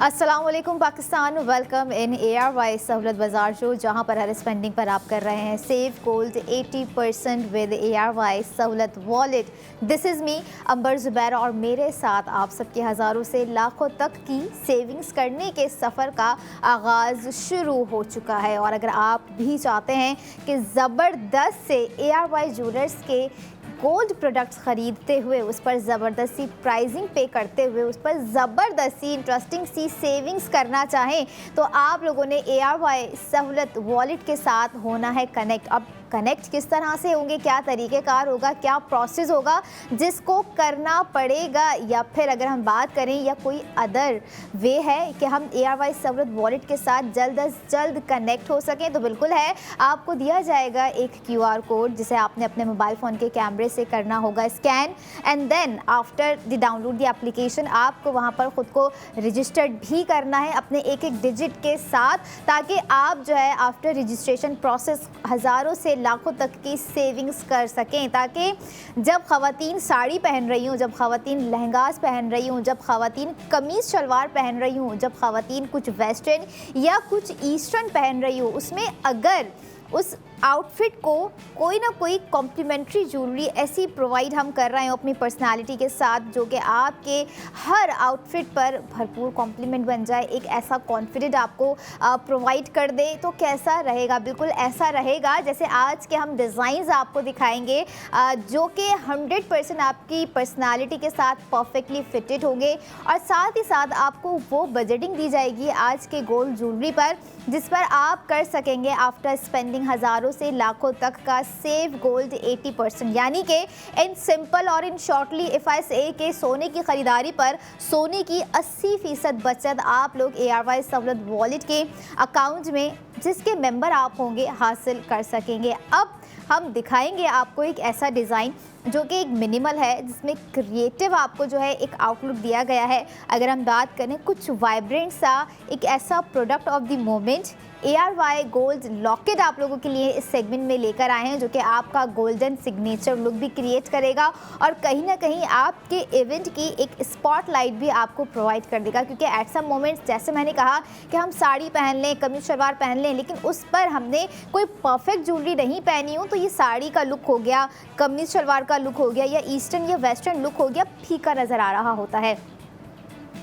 अस्सलाम वालेकुम Pakistan, welcome in ARY सहूलत बाज़ार शो, जहां पर हर स्पेंडिंग पर आप कर रहे हैं सेव गोल्ड 80% विद ARY सहूलत वॉलेट। दिस इज़ मी अंबर ज़ुबैर और मेरे साथ आप सबके हज़ारों से लाखों तक की सेविंग्स करने के सफ़र का आगाज़ शुरू हो चुका है। और अगर आप भी चाहते हैं कि ज़बरदस्त से ARY ज्वेलर्स के गोल्ड प्रोडक्ट्स ख़रीदते हुए उस पर ज़बरदस्ती प्राइसिंग पे करते हुए उस पर ज़बरदस्ती इंटरेस्टिंग सी सेविंग्स करना चाहें, तो आप लोगों ने ARY सहूलत वॉलेट के साथ होना है कनेक्ट। अब कनेक्ट किस तरह से होंगे, क्या तरीक़ेकार होगा, क्या प्रोसेस होगा जिसको करना पड़ेगा, या फिर अगर हम बात करें या कोई अदर वे है कि हम ARY सहूलत वॉलेट के साथ जल्द अज जल्द कनेक्ट हो सकें, तो बिल्कुल है। आपको दिया जाएगा एक QR कोड जिसे आपने अपने मोबाइल फ़ोन के कैमरे से करना होगा scan, and then after the download the application आपको वहाँ पर ख़ुद को रजिस्टर्ड भी करना है अपने एक एक डिजिट के साथ, ताकि आप जो है आफ्टर रजिस्ट्रेशन प्रोसेस हज़ारों से लाखों तक की सेविंग्स कर सकें, ताकि जब ख़वातीन साड़ी पहन रही हूँ, जब ख़वातीन लहंगास पहन रही हूँ, जब ख़वातीन कमीज़ शलवार पहन रही हूँ, जब ख़वातीन कुछ वेस्टर्न या कुछ ईस्टर्न पहन रही हूँ, उसमें अगर उस आउटफिट को कोई ना कोई कॉम्प्लीमेंट्री ज्वेलरी ऐसी प्रोवाइड हम कर रहे हैं अपनी पर्सनालिटी के साथ, जो कि आपके हर आउटफिट पर भरपूर कॉम्प्लीमेंट बन जाए, एक ऐसा कॉन्फिडेंट आपको प्रोवाइड कर दे, तो कैसा रहेगा? बिल्कुल ऐसा रहेगा जैसे आज के हम डिज़ाइंस आपको दिखाएंगे, जो कि 100% आपकी पर्सनालिटी के साथ परफेक्टली फिटेड होंगे। और साथ ही साथ आपको वो बजटिंग दी जाएगी आज के गोल्ड ज्वेलरी पर, जिस पर आप कर सकेंगे आफ्टर स्पेंडिंग हज़ारों से लाखों तक का सेव गोल्ड 80%। यानी कि इन सिंपल और इन शॉर्टली इफ़ आई से के सोने की ख़रीदारी पर सोने की 80% बचत आप लोग ARY सहूलत वॉलेट के अकाउंट में, जिसके मेंबर आप होंगे, हासिल कर सकेंगे। अब हम दिखाएंगे आपको एक ऐसा डिज़ाइन जो कि एक मिनिमल है, जिसमें क्रिएटिव आपको जो है एक आउटलुक दिया गया है। अगर हम बात करें कुछ वाइब्रेंट सा एक ऐसा product of the moment ARY gold locket आप लोगों के लिए इस सेगमेंट में लेकर आए हैं, जो कि आपका गोल्डन सिग्नेचर लुक भी क्रिएट करेगा और कहीं ना कहीं आपके इवेंट की एक स्पॉटलाइट भी आपको प्रोवाइड कर देगा। क्योंकि एट सम मोमेंट्स, जैसे मैंने कहा कि हम साड़ी पहन लें, कमीज शलवार पहन लें, लेकिन उस पर हमने कोई परफेक्ट ज्वेलरी नहीं पहनी हो, तो ये साड़ी का लुक हो गया, कमीज शलवार का लुक हो गया, या ईस्टर्न या वेस्टर्न लुक हो गया, फीका नज़र आ रहा होता है।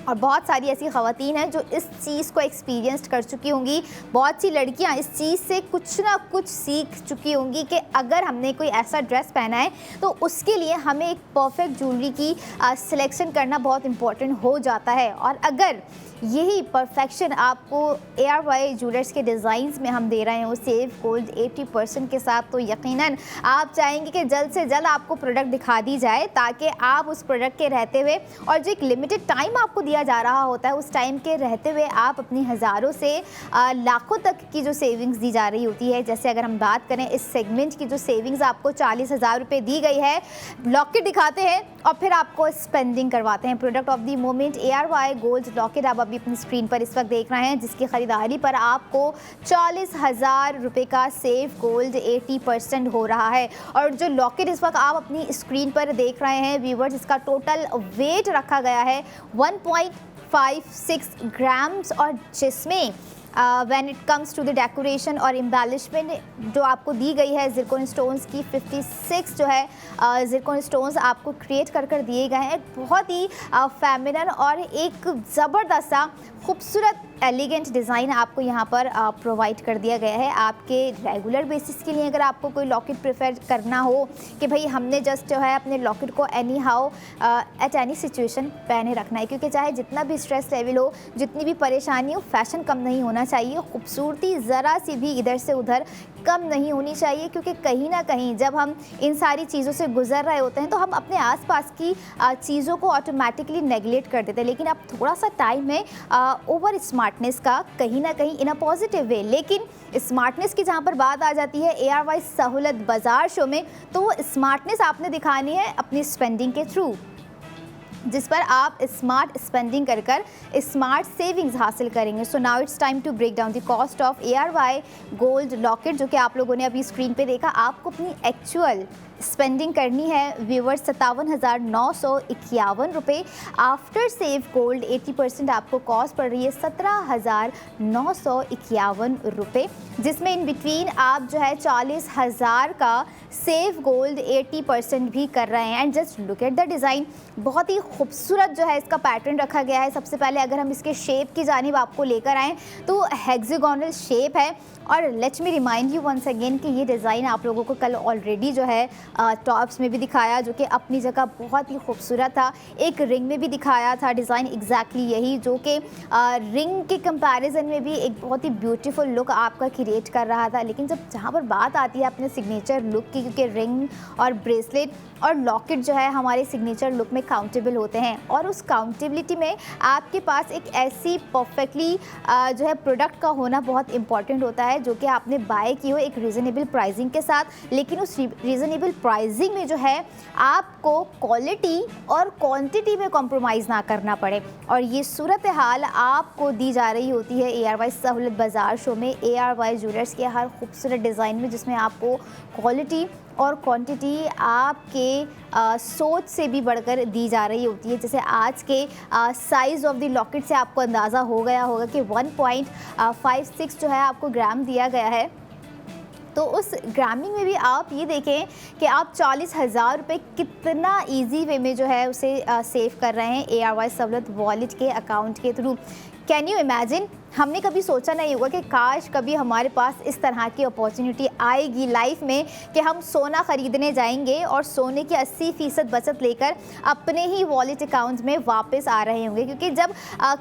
और बहुत सारी ऐसी ख़वातीन हैं जो इस चीज़ को एक्सपीरियंस कर चुकी होंगी, बहुत सी लड़कियां इस चीज़ से कुछ ना कुछ सीख चुकी होंगी कि अगर हमने कोई ऐसा ड्रेस पहना है तो उसके लिए हमें एक परफेक्ट ज्वेलरी की सिलेक्शन करना बहुत इम्पॉर्टेंट हो जाता है। और अगर यही परफेक्शन आपको ARY ज्वेलर्स के डिज़ाइंस में हम दे रहे हैं वो सेव गोल्ड 80% के साथ, तो यकीनन आप चाहेंगे कि जल्द से जल्द आपको प्रोडक्ट दिखा दी जाए, ताकि आप उस प्रोडक्ट के रहते हुए, और जो एक लिमिटेड टाइम आपको दिया जा रहा होता है, उस टाइम के रहते हुए आप अपनी हज़ारों से लाखों तक की जो सेविंग्स दी जा रही होती है। जैसे अगर हम बात करें इस सेगमेंट की, जो सेविंग्स आपको 40,000 रुपये दी गई है, लॉकेट दिखाते हैं और फिर आपको स्पेंडिंग करवाते हैं। Product of the moment ARY gold locket आप अभी अपनी स्क्रीन पर इस वक्त देख रहे हैं, जिसकी ख़रीदारी पर आपको 40,000 रुपये का सेव गोल्ड 80% हो रहा है। और जो लॉकेट इस वक्त आप अपनी स्क्रीन पर देख रहे हैं व्यूवर्स, इसका टोटल वेट रखा गया है 1.56 ग्राम्स, और जिसमें when it comes to the decoration और एम्बेलिशमेंट जो आपको दी गई है ज़िरकॉन स्टोन्स की 56 जो है ज़िरकॉन स्टोन्स आपको क्रिएट कर दिए गए हैं। बहुत ही फेमिनन और एक ज़बरदस्त सा खूबसूरत एलिगेंट डिज़ाइन आपको यहाँ पर प्रोवाइड कर दिया गया है। आपके रेगुलर बेसिस के लिए अगर आपको कोई लॉकेट प्रेफर करना हो कि भाई हमने जस्ट जो है अपने लॉकेट को any how at any situation पहने रखना है, क्योंकि चाहे जितना भी स्ट्रेस लेवल हो, जितनी भी परेशानी हो, फैशन कम नहीं होना चाहिए, खूबसूरती ज़रा सी भी इधर से उधर कम नहीं होनी चाहिए। क्योंकि कहीं ना कहीं जब हम इन सारी चीज़ों से गुजर रहे होते हैं तो हम अपने आसपास की चीज़ों को ऑटोमेटिकली नेगलेक्ट कर देते हैं, लेकिन अब थोड़ा सा टाइम है ओवर स्मार्टनेस का, कहीं ना कहीं इन अ पॉजिटिव वे। लेकिन स्मार्टनेस की जहाँ पर बात आ जाती है ARY सहूलत बाज़ार शो में, तो वो स्मार्टनेस आपने दिखानी है अपनी स्पेंडिंग के थ्रू, जिस पर आप स्मार्ट स्पेंडिंग कर स्मार्ट सेविंग्स हासिल करेंगे। So now it's time to break down the cost of ARY gold locket, जो कि आप लोगों ने अभी स्क्रीन पे देखा। आपको अपनी एक्चुअल स्पेंडिंग करनी है व्यूवर्स 57,951 रुपये। आफ्टर सेव गोल्ड 80% आपको कॉस्ट पड़ रही है 17,951 रुपये, जिसमें इन बिटवीन आप जो है 40,000 का सेव गोल्ड 80% भी कर रहे हैं। And just look at the design, बहुत ही खूबसूरत जो है इसका पैटर्न रखा गया है। सबसे पहले अगर हम इसके शेप की जानिब आपको लेकर आएँ तो हेक्सागोनल शेप है। और let's me remind you once again कि ये डिज़ाइन आप लोगों को कल ऑलरेडी जो है टॉप्स में भी दिखाया, जो कि अपनी जगह बहुत ही खूबसूरत था। एक रिंग में भी दिखाया था डिज़ाइन एग्जैक्टली यही, जो कि रिंग के कंपैरिजन में भी एक बहुत ही ब्यूटीफुल लुक आपका क्रिएट कर रहा था। लेकिन जब जहाँ पर बात आती है अपने सिग्नेचर लुक की, क्योंकि रिंग और ब्रेसलेट और लॉकेट जो है हमारे सिग्नेचर लुक में काउंटेबल होते हैं, और उस काउंटेबिलिटी में आपके पास एक ऐसी परफेक्टली जो है प्रोडक्ट का होना बहुत इंपॉर्टेंट होता है, जो कि आपने बाय की हो एक रीज़नेबल प्राइसिंग के साथ। लेकिन उस रीज़नेबल प्राइसिंग में जो है आपको क्वालिटी और क्वांटिटी में कॉम्प्रोमाइज़ ना करना पड़े, और ये सूरत हाल आपको दी जा रही होती है ARY सहूलत बाज़ार शो में, ARY ज्वेलर्स के हर खूबसूरत डिज़ाइन में, जिसमें आपको क्वालिटी और क्वांटिटी आपके सोच से भी बढ़कर दी जा रही होती है। जैसे आज के साइज़ ऑफ द लॉकेट से आपको अंदाज़ा हो गया होगा कि 1.56 जो है आपको ग्राम दिया गया है। तो उस ग्रामिंग में भी आप ये देखें कि आप 40,000 रुपये कितना इजी वे में जो है उसे सेव कर रहे हैं ARY सहूलत वॉलेट के अकाउंट के थ्रू। कैन यू इमेजिन, हमने कभी सोचा नहीं होगा कि काश कभी हमारे पास इस तरह की अपॉर्चुनिटी आएगी लाइफ में कि हम सोना ख़रीदने जाएंगे और सोने की 80% बचत लेकर अपने ही वॉलेट अकाउंट में वापस आ रहे होंगे। क्योंकि जब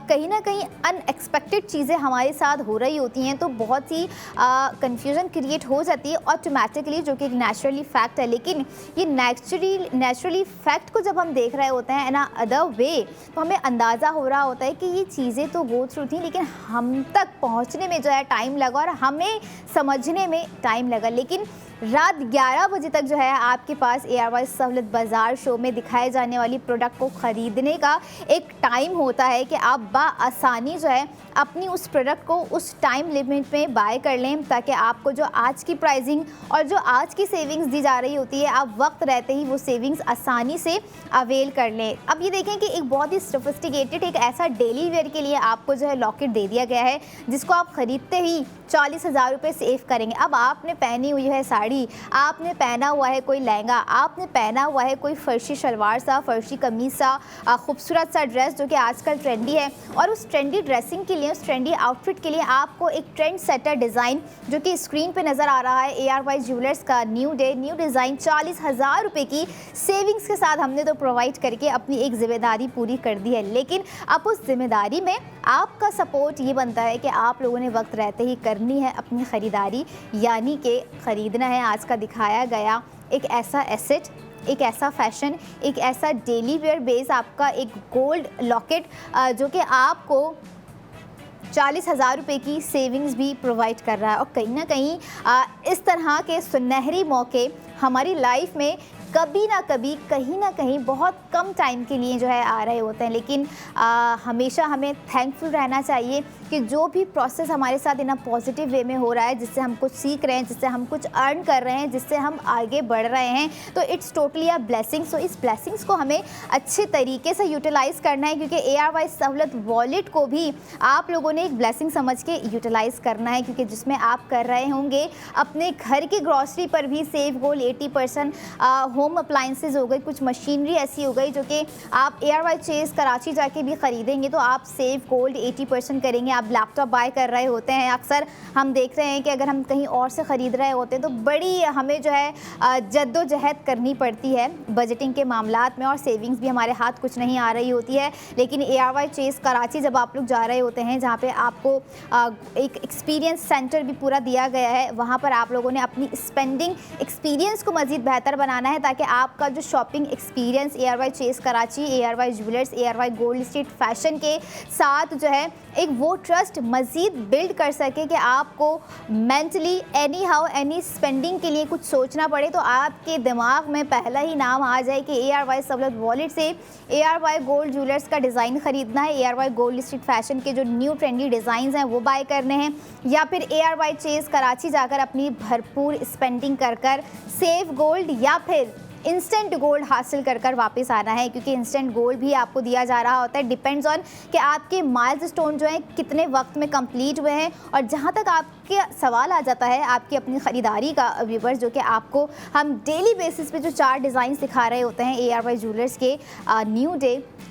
कहीं ना कहीं अनएक्सपेक्टेड चीज़ें हमारे साथ हो रही होती हैं तो बहुत ही कन्फ्यूज़न क्रिएट हो जाती है ऑटोमेटिकली, जो कि एक नेचुरली फैक्ट है। लेकिन ये नेचुरली फैक्ट को जब हम देख रहे होते हैं इन अदर वे, तो हमें अंदाज़ा हो रहा होता है कि ये चीज़ें तो गो थ्रू थी, लेकिन हम तक पहुंचने में जो है टाइम लगा और हमें समझने में टाइम लगा। लेकिन रात 11 बजे तक जो है आपके पास ARY सहूलत बाज़ार शो में दिखाए जाने वाली प्रोडक्ट को ख़रीदने का एक टाइम होता है कि आप आसानी जो है अपनी उस प्रोडक्ट को उस टाइम लिमिट में बाय कर लें, ताकि आपको जो आज की प्राइसिंग और जो आज की सेविंग्स दी जा रही होती है, आप वक्त रहते ही वो सेविंग्स आसानी से अवेल कर लें। अब ये देखें कि एक बहुत ही सोफिस्टिकेटेड एक ऐसा डेली वेयर के लिए आपको जो है लॉकेट दे दिया गया है, जिसको आप ख़रीदते ही 40,000 रुपये सेव करेंगे। अब आपने पहनी हुई है साड़ी, आपने पहना हुआ है कोई लहंगा, आपने पहना हुआ है कोई फर्शी शलवार सा, फर्शी कमीज सा, खूबसूरत सा ड्रेस जो कि आजकल ट्रेंडी है, और उस ट्रेंडी ड्रेसिंग के लिए, उस ट्रेंडी आउटफिट के लिए आपको एक ट्रेंड सेटर डिज़ाइन जो कि स्क्रीन पे नज़र आ रहा है ARY ज्वेलर्स का न्यू डिज़ाइन 40,000 रुपये की सेविंग्स के साथ हमने तो प्रोवाइड करके अपनी एक जिम्मेदारी पूरी कर दी है। लेकिन अब उस जिम्मेदारी में आपका सपोर्ट ये बनता है कि आप लोगों ने वक्त रहते ही करनी है अपनी ख़रीदारी, यानी कि ख़रीदना है आज का दिखाया गया एक ऐसा एसेट, एक ऐसा फैशन, एक ऐसा डेली वेयर बेस आपका एक गोल्ड लॉकेट जो कि आपको 40,000 रुपये की सेविंग्स भी प्रोवाइड कर रहा है। और कहीं ना कहीं इस तरह के सुनहरी मौके हमारी लाइफ में कभी ना कभी कहीं ना कहीं बहुत कम टाइम के लिए जो है आ रहे होते हैं। लेकिन हमेशा हमें थैंकफुल रहना चाहिए कि जो भी प्रोसेस हमारे साथ इन अ पॉजिटिव वे में हो रहा है, जिससे हम कुछ सीख रहे हैं, जिससे हम कुछ अर्न कर रहे हैं, जिससे हम आगे बढ़ रहे हैं, तो इट्स टोटली अ ब्लेसिंग। सो इस ब्लेसिंग्स को हमें अच्छे तरीके से यूटिलाइज़ करना है, क्योंकि ARY सहूलत वॉलेट को भी आप लोगों ने एक ब्लेसिंग समझ के यूटिलाइज़ करना है, क्योंकि जिसमें आप कर रहे होंगे अपने घर की ग्रॉसरी पर भी सेव गोल्ड 80%, होम अप्लाइंसेज हो गई, कुछ मशीनरी ऐसी हो गई जो कि आप ARY चेस कराची जाके भी ख़रीदेंगे तो आप सेव गोल्ड 80% करेंगे। आप लैपटॉप बाय कर रहे होते हैं, अक्सर हम देख रहे हैं कि अगर हम कहीं और से ख़रीद रहे होते हैं तो बड़ी हमें जो है जद्दोजहद करनी पड़ती है बजटिंग के मामलात में, और सेविंग्स भी हमारे हाथ कुछ नहीं आ रही होती है। लेकिन ARY चेस कराची जब आप लोग जा रहे होते हैं, जहाँ पे आपको एक एक्सपीरियंस सेंटर भी पूरा दिया गया है, वहाँ पर आप लोगों ने अपनी स्पेंडिंग एक्सपीरियंस को मज़ीद बेहतर बनाना है, ताकि ताकि आपका जो shopping experience ARY chase Karachi, ARY jewellers, ARY gold street fashion के साथ जो है एक वो ट्रस्ट मज़ीद बिल्ड कर सके कि आपको मेंटली एनी स्पेंडिंग के लिए कुछ सोचना पड़े तो आपके दिमाग में पहला ही नाम आ जाए कि ARY सहूलत वॉलेट से ARY गोल्ड ज्वेलर्स का डिज़ाइन ख़रीदना है, ARY गोल्ड स्ट्रीट फैशन के जो न्यू ट्रेंडी डिज़ाइंस हैं वो बाय करने हैं, या फिर ARY चेस कराची जाकर अपनी भरपूर स्पेंडिंग कर सेफ गोल्ड या फिर इंस्टेंट गोल्ड हासिल कर वापस आना है, क्योंकि इंस्टेंट गोल्ड भी आपको दिया जा रहा होता है। डिपेंड्स ऑन कि आपके माइलस्टोन जो हैं कितने वक्त में कंप्लीट हुए हैं। और जहां तक आपके सवाल आ जाता है आपकी अपनी ख़रीदारी का व्यूवर्स, जो कि आपको हम डेली बेसिस पे जो 4 डिज़ाइन दिखा रहे होते हैं ARY ज्वेलर्स के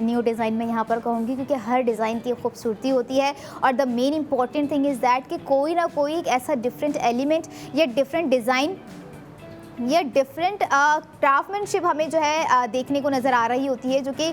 न्यू डिज़ाइन में यहाँ पर कहूँगी, क्योंकि हर डिज़ाइन की खूबसूरती होती है। और the main important thing is that कि कोई ना कोई एक ऐसा डिफरेंट एलिमेंट या डिफरेंट डिज़ाइन या डिफरेंट क्राफ्टमैनशिप हमें जो है देखने को नज़र आ रही होती है, जो कि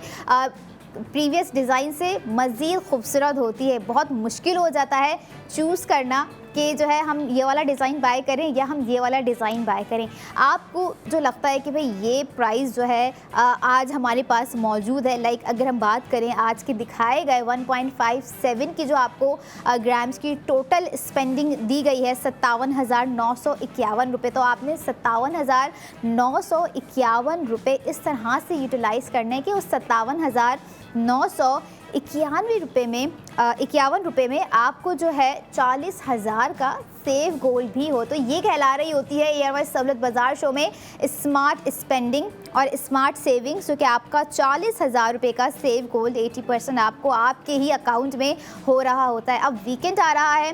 प्रीवियस डिज़ाइन से मज़ीद खूबसूरत होती है। बहुत मुश्किल हो जाता है चूज़ करना कि जो है हम ये वाला डिज़ाइन बाय करें या हम ये वाला डिज़ाइन बाय करें। आपको जो लगता है कि भाई ये प्राइस जो है आज हमारे पास मौजूद है, लाइक अगर हम बात करें आज के दिखाए गए 1.57 की जो आपको ग्राम्स की टोटल स्पेंडिंग दी गई है 57,951 रुपये, तो आपने 57,951 रुपये इस तरह से यूटिलाइज़ करने हैं कि उस 57,991 रुपये में 51 रुपये में आपको जो है 40,000 का सेव गोल्ड भी हो। तो ये कहला रही होती है ARY सहूलत बाज़ार शो में स्मार्ट स्पेंडिंग और स्मार्ट सेविंग्स, जो कि आपका 40,000 रुपये का सेव गोल्ड 80% आपको आपके ही अकाउंट में हो रहा होता है। अब वीकेंड आ रहा है,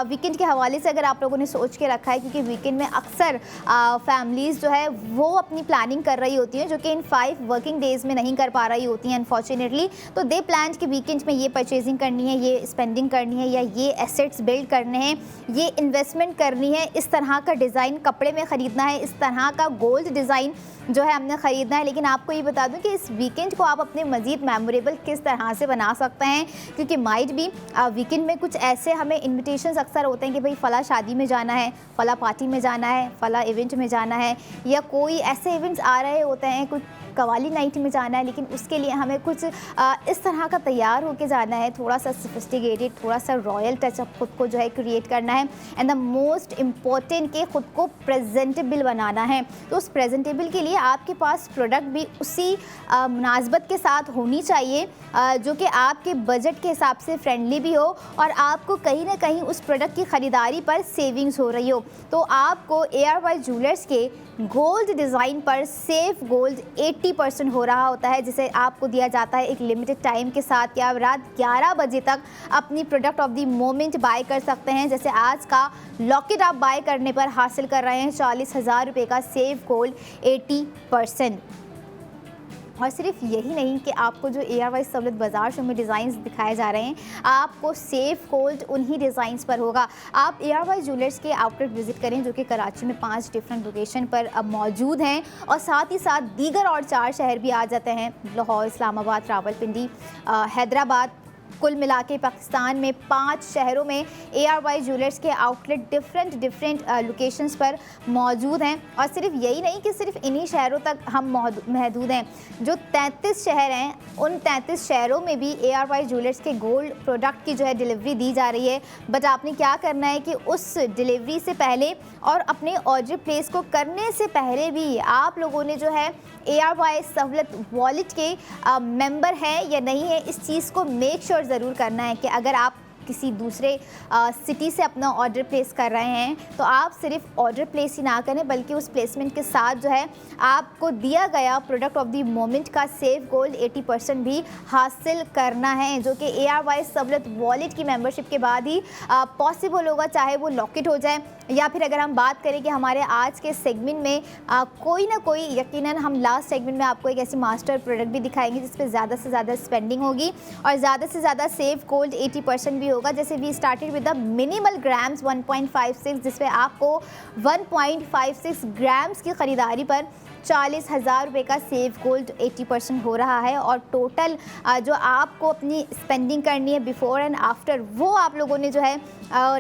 वीकेंड के हवाले से अगर आप लोगों ने सोच के रखा है, क्योंकि वीकेंड में अक्सर फैमिलीज़ जो है वो अपनी प्लानिंग कर रही होती हैं, जो कि इन 5 वर्किंग डेज़ में नहीं कर पा रही होती हैं अनफॉर्चुनेटली। तो दे प्लान कि वीकेंड में ये परचेजिंग करनी है, ये स्पेंडिंग करनी है, या ये एसेट्स बिल्ड करने हैं, ये इन्वेस्टमेंट करनी है, इस तरह का डिज़ाइन कपड़े में ख़रीदना है, इस तरह का गोल्ड डिज़ाइन जो है हमने ख़रीदना है। लेकिन आपको ये बता दूं कि इस वीकेंड को आप अपने मज़ीद मेमोरेबल किस तरह से बना सकते हैं, क्योंकि माइट भी वीकेंड में कुछ ऐसे हमें इन्विटेशंस अक्सर होते हैं कि भाई फ़ला शादी में जाना है, फ़ला पार्टी में जाना है, फ़ला इवेंट में जाना है, या कोई ऐसे इवेंट्स आ रहे होते हैं, कुछ कवाली नाइट में जाना है, लेकिन उसके लिए हमें कुछ इस तरह का तैयार होके जाना है, थोड़ा सा सोफिस्टिकेटेड, थोड़ा सा रॉयल टचअप खुद को जो है क्रिएट करना है। एंड द मोस्ट इम्पॉर्टेंट कि खुद को प्रेजेंटेबल बनाना है। तो उस प्रेजेंटेबल के लिए आपके पास प्रोडक्ट भी उसी मुनासबत के साथ होनी चाहिए, जो कि आपके बजट के हिसाब से फ्रेंडली भी हो और आपको कहीं ना कहीं उस प्रोडक्ट की ख़रीदारी पर सेविंग्स हो रही हो। तो आपको ARY ज्वेलर्स के गोल्ड डिज़ाइन पर सेफ गोल्ड 80% हो रहा होता है, जिसे आपको दिया जाता है एक लिमिटेड टाइम के साथ, कि आप रात 11 बजे तक अपनी product of the moment bye कर सकते हैं। जैसे आज का लॉकेट आप बाय करने पर हासिल कर रहे हैं 40,000 रुपये का सेफ गोल्ड 80%। और सिर्फ यही नहीं कि आपको जो ARY सहूलत बाज़ार शो में डिज़ाइंस दिखाए जा रहे हैं, आपको सेफ गोल्ड उन्हीं डिज़ाइंस पर होगा। आप ARY ज्वेलर्स के आउटलेट विज़िट करें, जो कि कराची में 5 डिफरेंट लोकेशन पर अब मौजूद हैं, और साथ ही साथ दीगर और 4 शहर भी आ जाते हैं, लाहौर, इस्लामाबाद, रावलपिंडी, हैदराबाद। कुल मिला के पाकिस्तान में 5 शहरों में ARY ज्वेलर्स के आउटलेट डिफरेंट लोकेशंस पर मौजूद हैं। और सिर्फ यही नहीं कि सिर्फ इन्हीं शहरों तक हम महदूद हैं, जो 33 शहर हैं उन 33 शहरों में भी ARY ज्वेलर्स के गोल्ड प्रोडक्ट की जो है डिलीवरी दी जा रही है। बट आपने क्या करना है कि उस डिलीवरी से पहले और अपने ऑर्डर प्लेस को करने से पहले भी आप लोगों ने जो है ARY सहूलत वॉलेट के मेंबर हैं या नहीं है, इस चीज़ को मेक श्योर ज़रूर करना है कि अगर आप किसी दूसरे सिटी से अपना ऑर्डर प्लेस कर रहे हैं तो आप सिर्फ ऑर्डर प्लेस ही ना करें, बल्कि उस प्लेसमेंट के साथ जो है आपको दिया गया प्रोडक्ट ऑफ द मोमेंट का सेफ गोल्ड 80% भी हासिल करना है, जो कि ARY सहूलत वॉलेट की मेंबरशिप के बाद ही पॉसिबल होगा, चाहे वो लॉकेट हो जाए या फिर अगर हम बात करें कि हमारे आज के सेगमेंट में कोई ना कोई, यकीनन हम लास्ट सेगमेंट में आपको एक ऐसी मास्टर प्रोडक्ट भी दिखाएंगे जिस पे ज़्यादा से ज़्यादा स्पेंडिंग होगी और ज़्यादा से ज़्यादा सेफ गोल्ड 80% भी होगा। जैसे we started with the minimal grams 1.56, जिस पे आपको 1.56 ग्राम्स की ख़रीदारी पर 40,000 रुपये का सेव गोल्ड 80% हो रहा है। और टोटल जो आपको अपनी स्पेंडिंग करनी है बिफोर एंड आफ्टर, वो आप लोगों ने जो है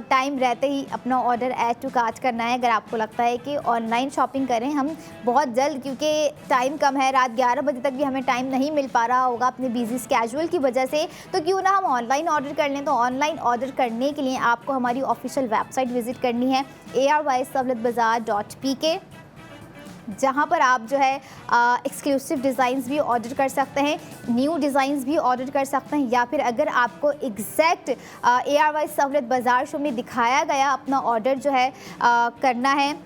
टाइम रहते ही अपना ऑर्डर ऐड टू कार्ट करना है। अगर आपको लगता है कि ऑनलाइन शॉपिंग करें हम बहुत जल्द, क्योंकि टाइम कम है, रात 11 बजे तक भी हमें टाइम नहीं मिल पा रहा होगा अपने बिजी स्केड्यूल की वजह से, तो क्यों ना हम ऑनलाइन ऑर्डर कर लें। तो ऑनलाइन ऑर्डर करने के लिए आपको हमारी ऑफिशियल वेबसाइट विजिट करनी है ARY-savlatbazaar.pk, जहाँ पर आप जो है एक्सक्लूसिव डिज़ाइंस भी ऑर्डर कर सकते हैं, न्यू डिज़ाइंस भी ऑर्डर कर सकते हैं, या फिर अगर आपको एग्जैक्ट ARY सहूलत बाज़ार शो में दिखाया गया अपना ऑर्डर जो है करना है,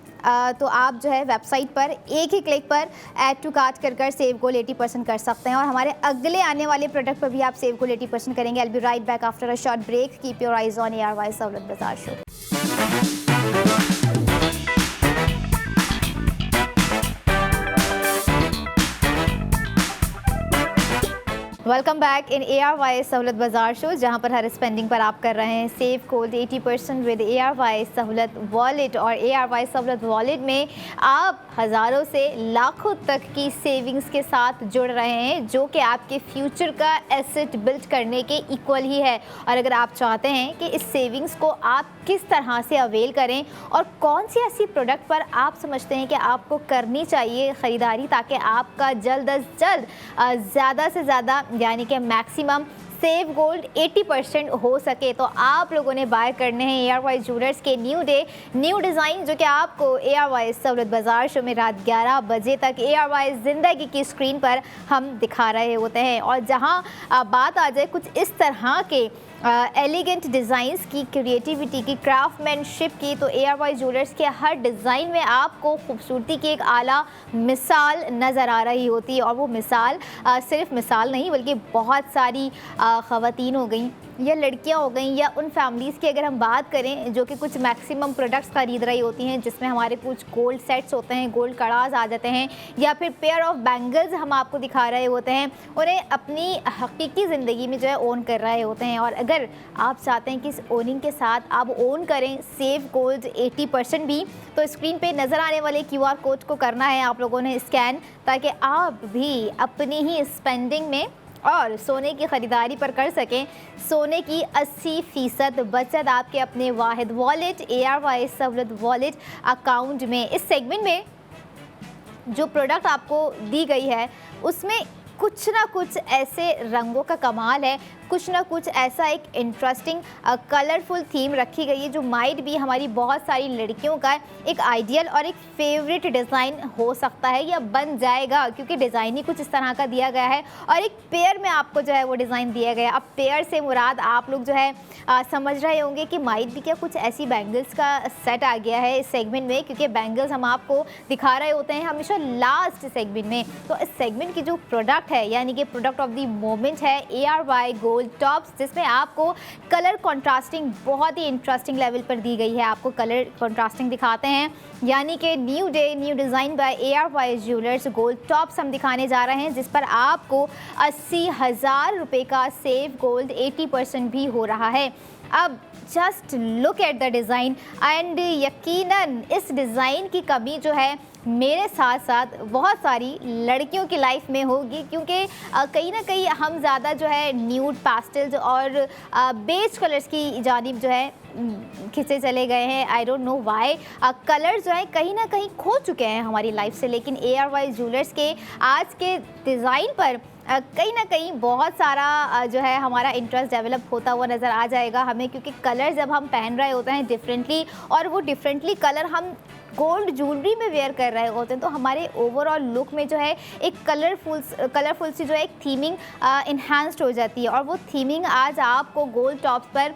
तो आप जो है वेबसाइट पर एक ही क्लिक पर ऐड टू कार्ट कर सेव गोल्ड 80% कर सकते हैं। और हमारे अगले आने वाले प्रोडक्ट पर भी आप सेव गोल्ड 80% करेंगे। I will be right back after a short break. Keep your eyes on ARY सहूलत बाज़ार show. Welcome back in ARY सहूलत बाज़ार शो, जहाँ पर हर स्पेंडिंग पर आप कर रहे हैं सेव गोल्ड 80% विद ARY सहूलत वॉलेट। और ARY सहूलत वॉलेट में आप हज़ारों से लाखों तक की सेविंग्स के साथ जुड़ रहे हैं, जो कि आपके फ्यूचर का एसेट बिल्ड करने के इक्वल ही है। और अगर आप चाहते हैं कि इस सेविंग्स को आप किस तरह से अवेल करें और कौन सी ऐसी प्रोडक्ट पर आप समझते हैं कि आपको करनी चाहिए ख़रीदारी, ताकि आपका जल्द अज जल्द ज़्यादा से ज़्यादा यानी कि मैक्सिमम सेव गोल्ड 80% हो सके, तो आप लोगों ने बाय करने हैं ARY ज्वेलर्स के न्यू डिज़ाइन, जो कि आपको ARY सहूलत बाज़ार शो में रात 11 बजे तक ARY ज़िंदगी की स्क्रीन पर हम दिखा रहे होते हैं। और जहां बात आ जाए कुछ इस तरह के एलिगेंट डिज़ाइंस की, क्रिएटिविटी की, क्राफ्टमैनशिप की, तो ARY ज्वेलर्स के हर डिज़ाइन में आपको खूबसूरती की एक आला मिसाल नज़र आ रही होती है। और वो मिसाल सिर्फ मिसाल नहीं, बल्कि बहुत सारी ख़वातीन हो गई या लड़कियां हो गई या उन फैमिलीज़ की अगर हम बात करें जो कि कुछ मैक्सिमम प्रोडक्ट्स खरीद रही होती हैं, जिसमें हमारे कुछ गोल्ड सेट्स होते हैं, गोल्ड कड़ाज आ जाते हैं, या फिर पेयर ऑफ बैंगल्स हम आपको दिखा रहे होते हैं, उन्हें अपनी हकीकी ज़िंदगी में जो है ओन कर रहे होते हैं। और अगर आप चाहते हैं कि इस ओनिंग के साथ आप ओन करें सेव गोल्ड 80% भी, तो स्क्रीन पे नज़र आने वाले QR कोड को करना है आप लोगों ने स्कैन, ताकि आप भी अपनी ही स्पेंडिंग में और सोने की ख़रीदारी पर कर सकें सोने की 80% बचत आपके अपने वाहिद वॉलेट ARY सहूलत वॉलेट अकाउंट में। इस सेगमेंट में जो प्रोडक्ट आपको दी गई है उसमें कुछ ना कुछ ऐसे रंगों का कमाल है, कुछ ना कुछ ऐसा एक इंटरेस्टिंग कलरफुल थीम रखी गई है, जो माइट भी हमारी बहुत सारी लड़कियों का एक आइडियल और एक फेवरेट डिज़ाइन हो सकता है या बन जाएगा, क्योंकि डिज़ाइन ही कुछ इस तरह का दिया गया है और एक पेयर में आपको जो है वो डिज़ाइन दिया गया है। अब पेयर से मुराद आप लोग जो है समझ रहे होंगे कि माइट भी क्या कुछ ऐसी बैंगल्स का सेट आ गया है इस सेगमेंट में, क्योंकि बैंगल्स हम आपको दिखा रहे होते हैं हमेशा लास्ट सेगमेंट में। तो इस सेगमेंट की जो प्रोडक्ट है, यानी कि प्रोडक्ट ऑफ द मोमेंट है ARY गोल्ड टॉप्स, जिसमें आपको कलर कंट्रास्टिंग बहुत ही इंटरेस्टिंग लेवल पर दी गई है। आपको कलर कंट्रास्टिंग दिखाते हैं, यानी कि new day new design by ARY jewellers gold tops हम दिखाने जा रहे हैं, जिस पर आपको 80,000 रुपये का सेव गोल्ड 80% भी हो रहा है। अब just look at the design and यकीनन इस डिज़ाइन की कमी जो है मेरे साथ साथ बहुत सारी लड़कियों की लाइफ में होगी, क्योंकि कहीं ना कहीं हम ज़्यादा जो है न्यूड पेस्टल्स और बेज कलर्स की जानिब जो है खिंचे चले गए हैं। I don't know why colour जो है कहीं ना कहीं खो चुके हैं हमारी लाइफ से, लेकिन ARY ज्वेलर्स के आज के डिज़ाइन पर कहीं ना कहीं बहुत सारा जो है हमारा इंटरेस्ट डेवलप होता हुआ नज़र आ जाएगा हमें, क्योंकि कलर जब हम पहन रहे होते हैं डिफरेंटली, और वो डिफरेंटली कलर हम गोल्ड ज्वेलरी में वेयर कर रहे होते हैं, तो हमारे ओवरऑल लुक में जो है एक कलरफुल सी जो है एक थीमिंग इन्हांस्ड हो जाती है। और वो थीमिंग आज आपको गोल्ड टॉप्स पर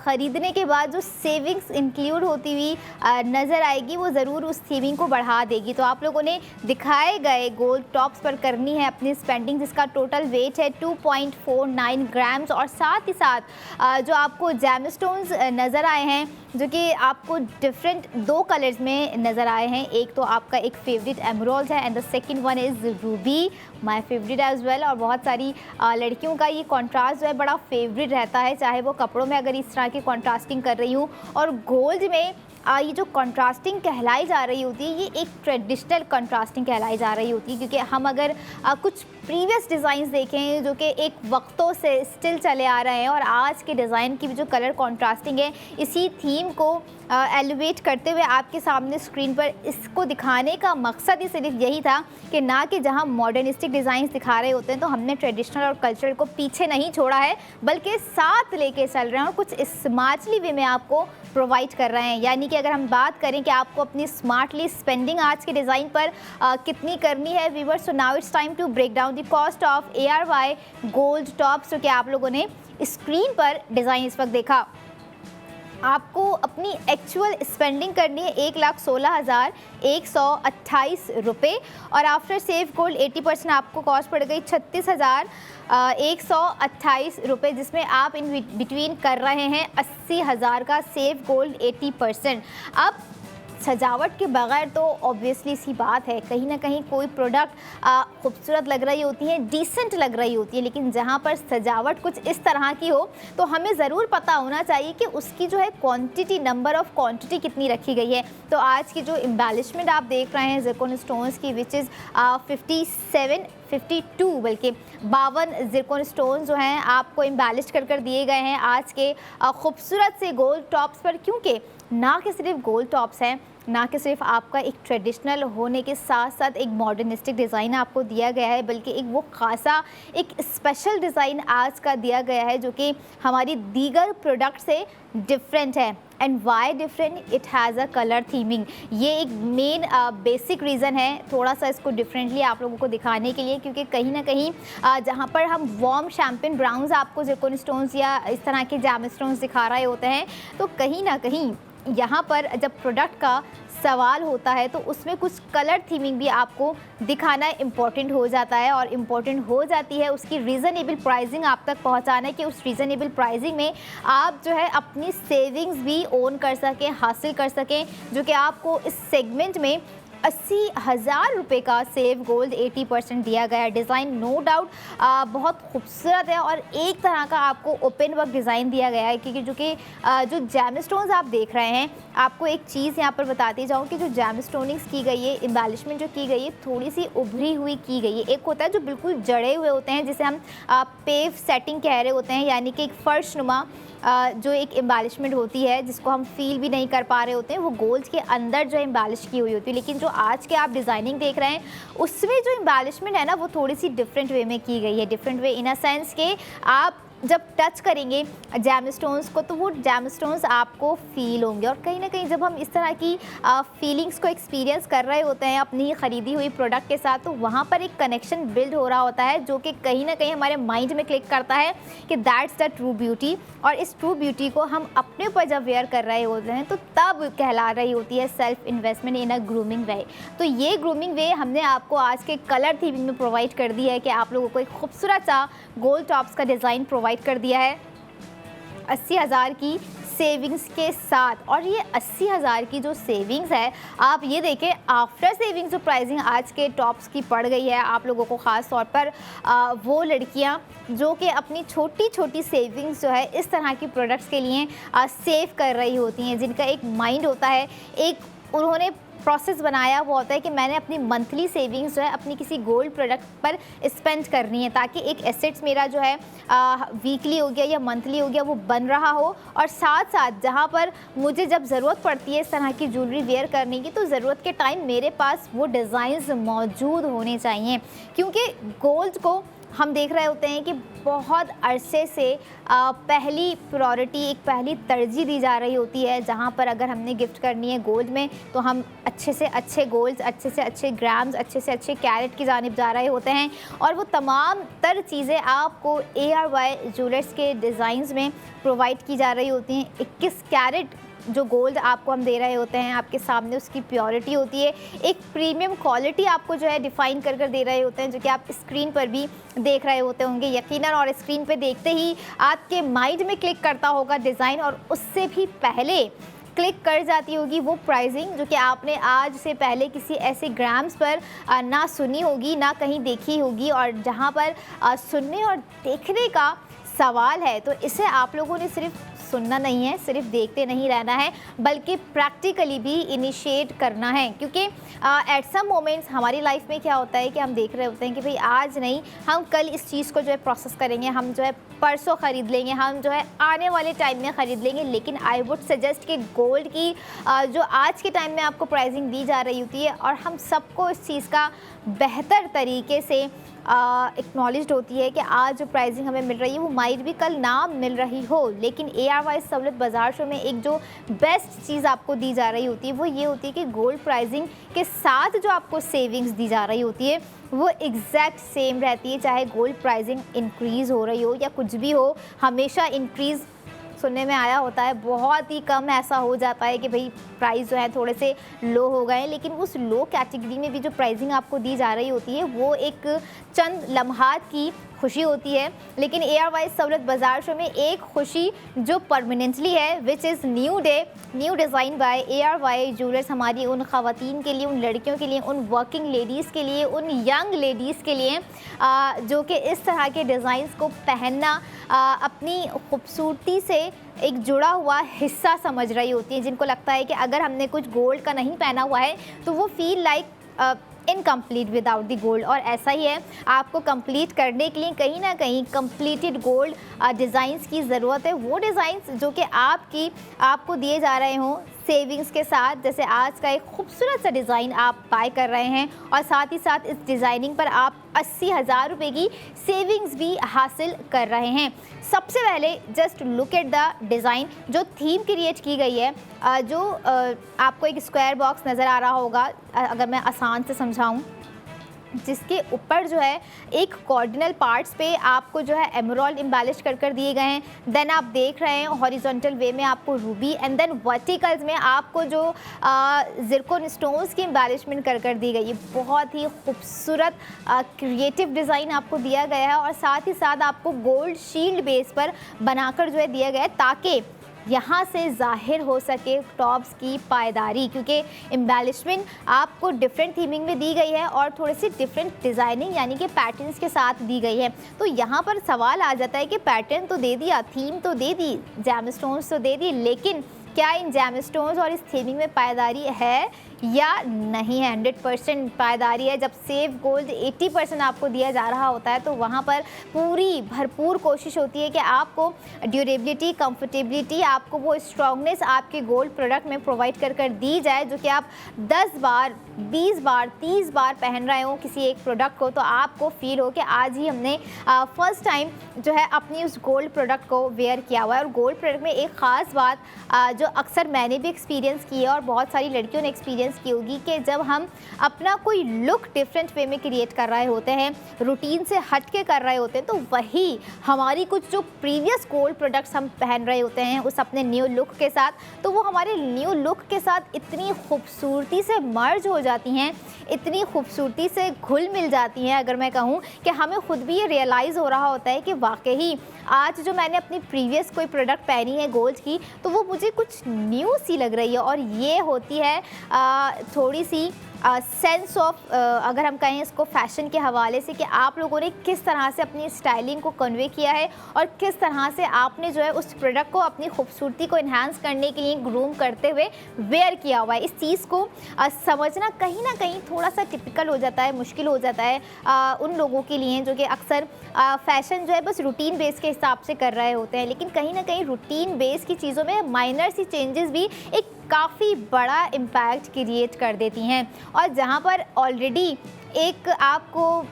ख़रीदने के बाद जो सेविंग्स इंक्लूड होती हुई नज़र आएगी, वो ज़रूर उस थीमिंग को बढ़ा देगी। तो आप लोगों ने दिखाए गए गोल्ड टॉप्स पर करनी है अपनी स्पेंडिंग, जिसका टोटल वेट है 2.49 ग्राम्स, और साथ ही साथ जो आपको जेमस्टोन्स नज़र आए हैं, जो कि आपको डिफरेंट 2 कलर्स में नज़र आए हैं। एक तो आपका एक फेवरेट एमराल्ड है and the second one is ruby, my favourite as well. और बहुत सारी लड़कियों का ये कॉन्ट्रास्ट जो है बड़ा फेवरेट रहता है, चाहे वो कपड़ों में अगर इस तरह की कॉन्ट्रास्टिंग कर रही हूँ और गोल्ड में ये जो कंट्रास्टिंग कहलाई जा रही होती है, ये एक ट्रेडिशनल कंट्रास्टिंग कहलाई जा रही होती है, क्योंकि हम अगर कुछ प्रीवियस डिज़ाइंस देखें जो कि एक वक्तों से स्टिल चले आ रहे हैं, और आज के डिज़ाइन की भी जो कलर कंट्रास्टिंग है, इसी थीम को एलिवेट करते हुए आपके सामने स्क्रीन पर इसको दिखाने का मकसद ही सिर्फ यही था कि ना कि जहां मॉडर्निस्टिक डिज़ाइंस दिखा रहे होते हैं तो हमने ट्रेडिशनल और कल्चरल को पीछे नहीं छोड़ा है, बल्कि साथ लेके चल रहे हैं और कुछ स्मार्टली वे में आपको प्रोवाइड कर रहे हैं। यानी कि अगर हम बात करें कि आपको अपनी स्मार्टली स्पेंडिंग आज के डिज़ाइन पर कितनी करनी है viewers, so now it's time to break down the cost of ARY gold tops, जो कि आप लोगों ने स्क्रीन पर डिज़ाइन इस वक्त देखा। आपको अपनी एक्चुअल स्पेंडिंग करनी है 1,16,128 रुपये, और आफ्टर सेव गोल्ड 80% आपको कॉस्ट पड़ गई 36,128 रुपये, जिसमें आप इन बिटवीन कर रहे हैं 80,000 का सेव गोल्ड 80%। अब सजावट के बगैर तो ऑब्वियसली सी बात है, कहीं ना कहीं कोई प्रोडक्ट खूबसूरत लग रही होती है, डिसेंट लग रही होती है, लेकिन जहाँ पर सजावट कुछ इस तरह की हो तो हमें ज़रूर पता होना चाहिए कि उसकी जो है क्वांटिटी, नंबर ऑफ़ क्वांटिटी कितनी रखी गई है। तो आज की जो एम्बेलिशमेंट आप देख रहे हैं ज़िरकॉन स्टोन्स की, विच इज़ 52 बल्कि 52 ज़िरकॉन स्टोन जो हैं आपको एम्बेलिश कर दिए गए हैं आज के खूबसूरत से गोल्ड टॉप्स पर, क्योंकि ना कि सिर्फ गोल्ड टॉप्स हैं, ना कि सिर्फ आपका एक ट्रेडिशनल होने के साथ साथ एक मॉडर्निस्टिक डिज़ाइन आपको दिया गया है, बल्कि एक वो खासा एक स्पेशल डिज़ाइन आज का दिया गया है जो कि हमारी दीगर प्रोडक्ट से डिफरेंट है। And why different? It has a colour theming. ये एक मेन बेसिक रीज़न है थोड़ा सा इसको डिफरेंटली आप लोगों को दिखाने के लिए, क्योंकि कहीं ना कहीं जहाँ पर हम वार्म शैम्पेन ब्राउन्स आपको ज़िरकॉन स्टोन्स या इस तरह के जैम स्टोन्स दिखा रहे होते हैं, तो कहीं ना कहीं यहाँ पर जब प्रोडक्ट का सवाल होता है तो उसमें कुछ कलर थीमिंग भी आपको दिखाना इम्पॉर्टेंट हो जाता है, और इम्पॉर्टेंट हो जाती है उसकी रीज़नेबल प्राइसिंग आप तक पहुँचाना, कि उस रीज़नेबल प्राइसिंग में आप जो है अपनी सेविंग्स भी ओन कर सकें, हासिल कर सकें, जो कि आपको इस सेगमेंट में 80,000 रुपये का सेव गोल्ड 80% दिया गया है। डिज़ाइन नो डाउट बहुत खूबसूरत है, और एक तरह का आपको ओपन वर्क डिज़ाइन दिया गया है, क्योंकि जो जैम स्टोन्स आप देख रहे हैं, आपको एक चीज़ यहाँ पर बताती जाऊँ कि जो जैम स्टोनिंग्स की गई है, एम्बेलिशमेंट जो की गई है, थोड़ी सी उभरी हुई की गई है। एक होता है जो बिल्कुल जड़े हुए होते हैं, जिसे हम पेव सेटिंग कह रहे होते हैं, यानी कि एक फर्शनुमा जो एक एम्बेलिशमेंट होती है जिसको हम फील भी नहीं कर पा रहे होते हैं, वो गोल्ड के अंदर जो एम्बेलिश की हुई होती है। लेकिन जो आज के आप डिज़ाइनिंग देख रहे हैं उसमें जो एम्बेलिशमेंट है ना, वो थोड़ी सी डिफरेंट वे में की गई है। Different way in a sense के आप जब टच करेंगे जैम स्टोन्स को तो वो जैम स्टोन्स आपको फील होंगे, और कहीं ना कहीं जब हम इस तरह की फीलिंग्स को एक्सपीरियंस कर रहे होते हैं अपनी ही ख़रीदी हुई प्रोडक्ट के साथ, तो वहाँ पर एक कनेक्शन बिल्ड हो रहा होता है जो कि कहीं ना कहीं हमारे माइंड में क्लिक करता है कि दैट्स द ट्रू ब्यूटी। और इस ट्रू ब्यूटी को हम अपने ऊपर जब वेयर कर रहे होते हैं तो तब कहला रही होती है self investment in a grooming way. तो ये ग्रूमिंग वे हमने आपको आज के कलर थीमिंग में प्रोवाइड कर दी है कि आप लोगों को एक खूबसूरत सा गोल्ड टॉप्स का डिज़ाइन प्रोवाइड कर दिया है 80,000 की सेविंग्स के साथ। और ये 80,000 की जो सेविंग्स है, आप ये देखें आफ्टर सेविंग्स जो प्राइसिंग आज के टॉप्स की पड़ गई है आप लोगों को, ख़ास तौर पर वो लड़कियां जो कि अपनी छोटी छोटी सेविंग्स जो है इस तरह की प्रोडक्ट्स के लिए सेव कर रही होती हैं, जिनका एक माइंड होता है, एक उन्होंने प्रोसेस बनाया हुआ होता है कि मैंने अपनी मंथली सेविंग्स जो है अपनी किसी गोल्ड प्रोडक्ट पर स्पेंड करनी है, ताकि एक एसेट्स मेरा जो है वीकली हो गया या मंथली हो गया वो बन रहा हो, और साथ साथ जहाँ पर मुझे जब ज़रूरत पड़ती है इस तरह की ज्वेलरी वेयर करने की, तो ज़रूरत के टाइम मेरे पास वो डिज़ाइंस मौजूद होने चाहिए। क्योंकि गोल्ड को हम देख रहे होते हैं कि बहुत अरसे से पहली प्रायोरिटी, एक पहली तरजीह दी जा रही होती है, जहाँ पर अगर हमने गिफ्ट करनी है गोल्ड में तो हम अच्छे से अच्छे गोल्ड्स, अच्छे से अच्छे ग्राम्स, अच्छे से अच्छे कैरेट की जानिब जा रहे होते हैं, और वो तमाम तर चीज़ें आपको ARY ज्वेलर्स के डिज़ाइंस में प्रोवाइड की जा रही होती हैं। 21 कैरेट जो गोल्ड आपको हम दे रहे होते हैं आपके सामने, उसकी प्योरिटी होती है, एक प्रीमियम क्वालिटी आपको जो है डिफ़ाइन कर दे रहे होते हैं, जो कि आप स्क्रीन पर भी देख रहे होते होंगे यकीनन। और स्क्रीन पे देखते ही आपके माइंड में क्लिक करता होगा डिज़ाइन, और उससे भी पहले क्लिक कर जाती होगी वो प्राइसिंग जो कि आपने आज से पहले किसी ऐसे ग्राम्स पर ना सुनी होगी, ना कहीं देखी होगी। और जहाँ पर सुनने और देखने का सवाल है, तो इसे आप लोगों ने सिर्फ सुनना नहीं है, सिर्फ देखते नहीं रहना है, बल्कि प्रैक्टिकली भी इनिशिएट करना है। क्योंकि एट सम मोमेंट्स हमारी लाइफ में क्या होता है कि हम देख रहे होते हैं कि भाई आज नहीं, हम कल इस चीज़ को जो है प्रोसेस करेंगे, हम जो है परसों ख़रीद लेंगे, हम जो है आने वाले टाइम में ख़रीद लेंगे। लेकिन आई वुड सजेस्ट कि गोल्ड की जो आज के टाइम में आपको प्राइसिंग दी जा रही होती है और हम सबको इस चीज़ का बेहतर तरीके से एक्नॉलेज्ड होती है कि आज जो प्राइसिंग हमें मिल रही है वो माइट भी कल ना मिल रही हो, लेकिन ARY सहूलत बाज़ार शो में एक जो बेस्ट चीज़ आपको दी जा रही होती है वो ये होती है कि गोल्ड प्राइसिंग के साथ जो आपको सेविंग्स दी जा रही होती है वो एग्जैक्ट सेम रहती है, चाहे गोल्ड प्राइसिंग इंक्रीज़ हो रही हो या कुछ भी हो। हमेशा इंक्रीज़ सुनने में आया होता है, बहुत ही कम ऐसा हो जाता है कि भाई प्राइस जो है थोड़े से लो हो गए, लेकिन उस लो कैटेगरी में भी जो प्राइसिंग आपको दी जा रही होती है वो एक चंद लम्हात की खुशी होती है। लेकिन ARY सहूलत बाज़ार शो में एक खुशी जो परमानेंटली है, which is new day, new design by ARY jewellers, हमारी उन ख़वातीन के लिए, उन लड़कियों के लिए, उन वर्किंग लेडीज़ के लिए, उन यंग लेडीज़ के लिए जो कि इस तरह के डिज़ाइंस को पहनना अपनी खूबसूरती से एक जुड़ा हुआ हिस्सा समझ रही होती है, जिनको लगता है कि अगर हमने कुछ गोल्ड का नहीं पहना हुआ है तो वो feel like incomplete without the gold. और ऐसा ही है, आपको कंप्लीट करने के लिए कहीं ना कहीं कंप्लीटेड गोल्ड डिज़ाइंस की ज़रूरत है। वो डिज़ाइंस जो कि आपको दिए जा रहे हों सेविंग्स के साथ, जैसे आज का एक खूबसूरत सा डिज़ाइन आप बाय कर रहे हैं और साथ ही साथ इस डिज़ाइनिंग पर आप 80,000 रुपये की सेविंग्स भी हासिल कर रहे हैं। सबसे पहले just look at the design, जो थीम क्रिएट की गई है, जो आपको एक स्क्वायर बॉक्स नज़र आ रहा होगा अगर मैं आसान से समझाऊँ, जिसके ऊपर जो है एक कॉर्डिनल पार्ट्स पे आपको जो है एमराल्ड एम्बेलिश कर दिए गए हैं। देन आप देख रहे हैं हॉरिजॉन्टल वे में आपको रूबी, एंड देन वर्टिकल्स में आपको जो ज़िरकोन स्टोन्स की एम्बेलिशमेंट कर दी गई है। बहुत ही खूबसूरत क्रिएटिव डिज़ाइन आपको दिया गया है और साथ ही साथ आपको गोल्ड शील्ड बेस पर बनाकर जो है दिया गया है, ताकि यहाँ से ज़ाहिर हो सके टॉप्स की पायदारी, क्योंकि एम्बेलिशमेंट आपको डिफरेंट थीमिंग में दी गई है और थोड़ी सी डिफरेंट डिज़ाइनिंग यानी कि पैटर्न्स के साथ दी गई है। तो यहाँ पर सवाल आ जाता है कि पैटर्न तो दे दिया, थीम तो दे दी, जैम स्टोन्स तो दे दी, लेकिन क्या इन जैम स्टोन्स और इस थीमिंग में पायदारी है या नहीं है? 100% पायदारी है। जब सेव गोल्ड 80% आपको दिया जा रहा होता है तो वहाँ पर पूरी भरपूर कोशिश होती है कि आपको ड्यूरेबिलिटी, कंफर्टेबिलिटी, आपको वो स्ट्रॉन्गनेस आपके गोल्ड प्रोडक्ट में प्रोवाइड कर दी जाए, जो कि आप 10 बार, 20 बार, 30 बार पहन रहे हो किसी एक प्रोडक्ट को, तो आपको फील हो कि आज ही हमने फर्स्ट टाइम जो है अपनी उस गोल्ड प्रोडक्ट को वेयर किया हुआ है। और गोल्ड प्रोडक्ट में एक ख़ास बात जो अक्सर मैंने भी एक्सपीरियंस की है और बहुत सारी लड़कियों ने एक्सपीरियंस की होगी, कि जब हम अपना कोई लुक डिफरेंट वे में क्रिएट कर रहे होते हैं, रूटीन से हट के कर रहे होते हैं, तो वही हमारी कुछ जो प्रीवियस गोल्ड प्रोडक्ट्स हम पहन रहे होते हैं उस अपने न्यू लुक के साथ, तो वो हमारे न्यू लुक के साथ इतनी खूबसूरती से मर्ज हो जाती हैं, इतनी खूबसूरती से घुल मिल जाती हैं, अगर मैं कहूँ कि हमें खुद भी ये रियलाइज़ हो रहा होता है कि वाकई आज जो मैंने अपनी प्रीवियस कोई प्रोडक्ट पहनी है गोल्ड की, तो वो मुझे कुछ न्यू सी लग रही है। और ये होती है थोड़ी सी सेंस ऑफ, अगर हम कहें इसको फैशन के हवाले से, कि आप लोगों ने किस तरह से अपनी स्टाइलिंग को कन्वे किया है और किस तरह से आपने जो है उस प्रोडक्ट को अपनी खूबसूरती को इन्हांस करने के लिए ग्रूम करते हुए वेयर किया हुआ है। इस चीज़ को समझना कहीं ना कहीं थोड़ा सा टिपिकल हो जाता है, मुश्किल हो जाता है उन लोगों के लिए जो कि अक्सर फ़ैशन जो है बस रूटीन बेस के हिसाब से कर रहे होते हैं, लेकिन कहीं ना कहीं रूटीन बेस की चीज़ों में माइनर सी चेंजेस भी एक काफ़ी बड़ा इम्पैक्ट क्रिएट कर देती हैं। और जहाँ पर ऑलरेडी एक आपको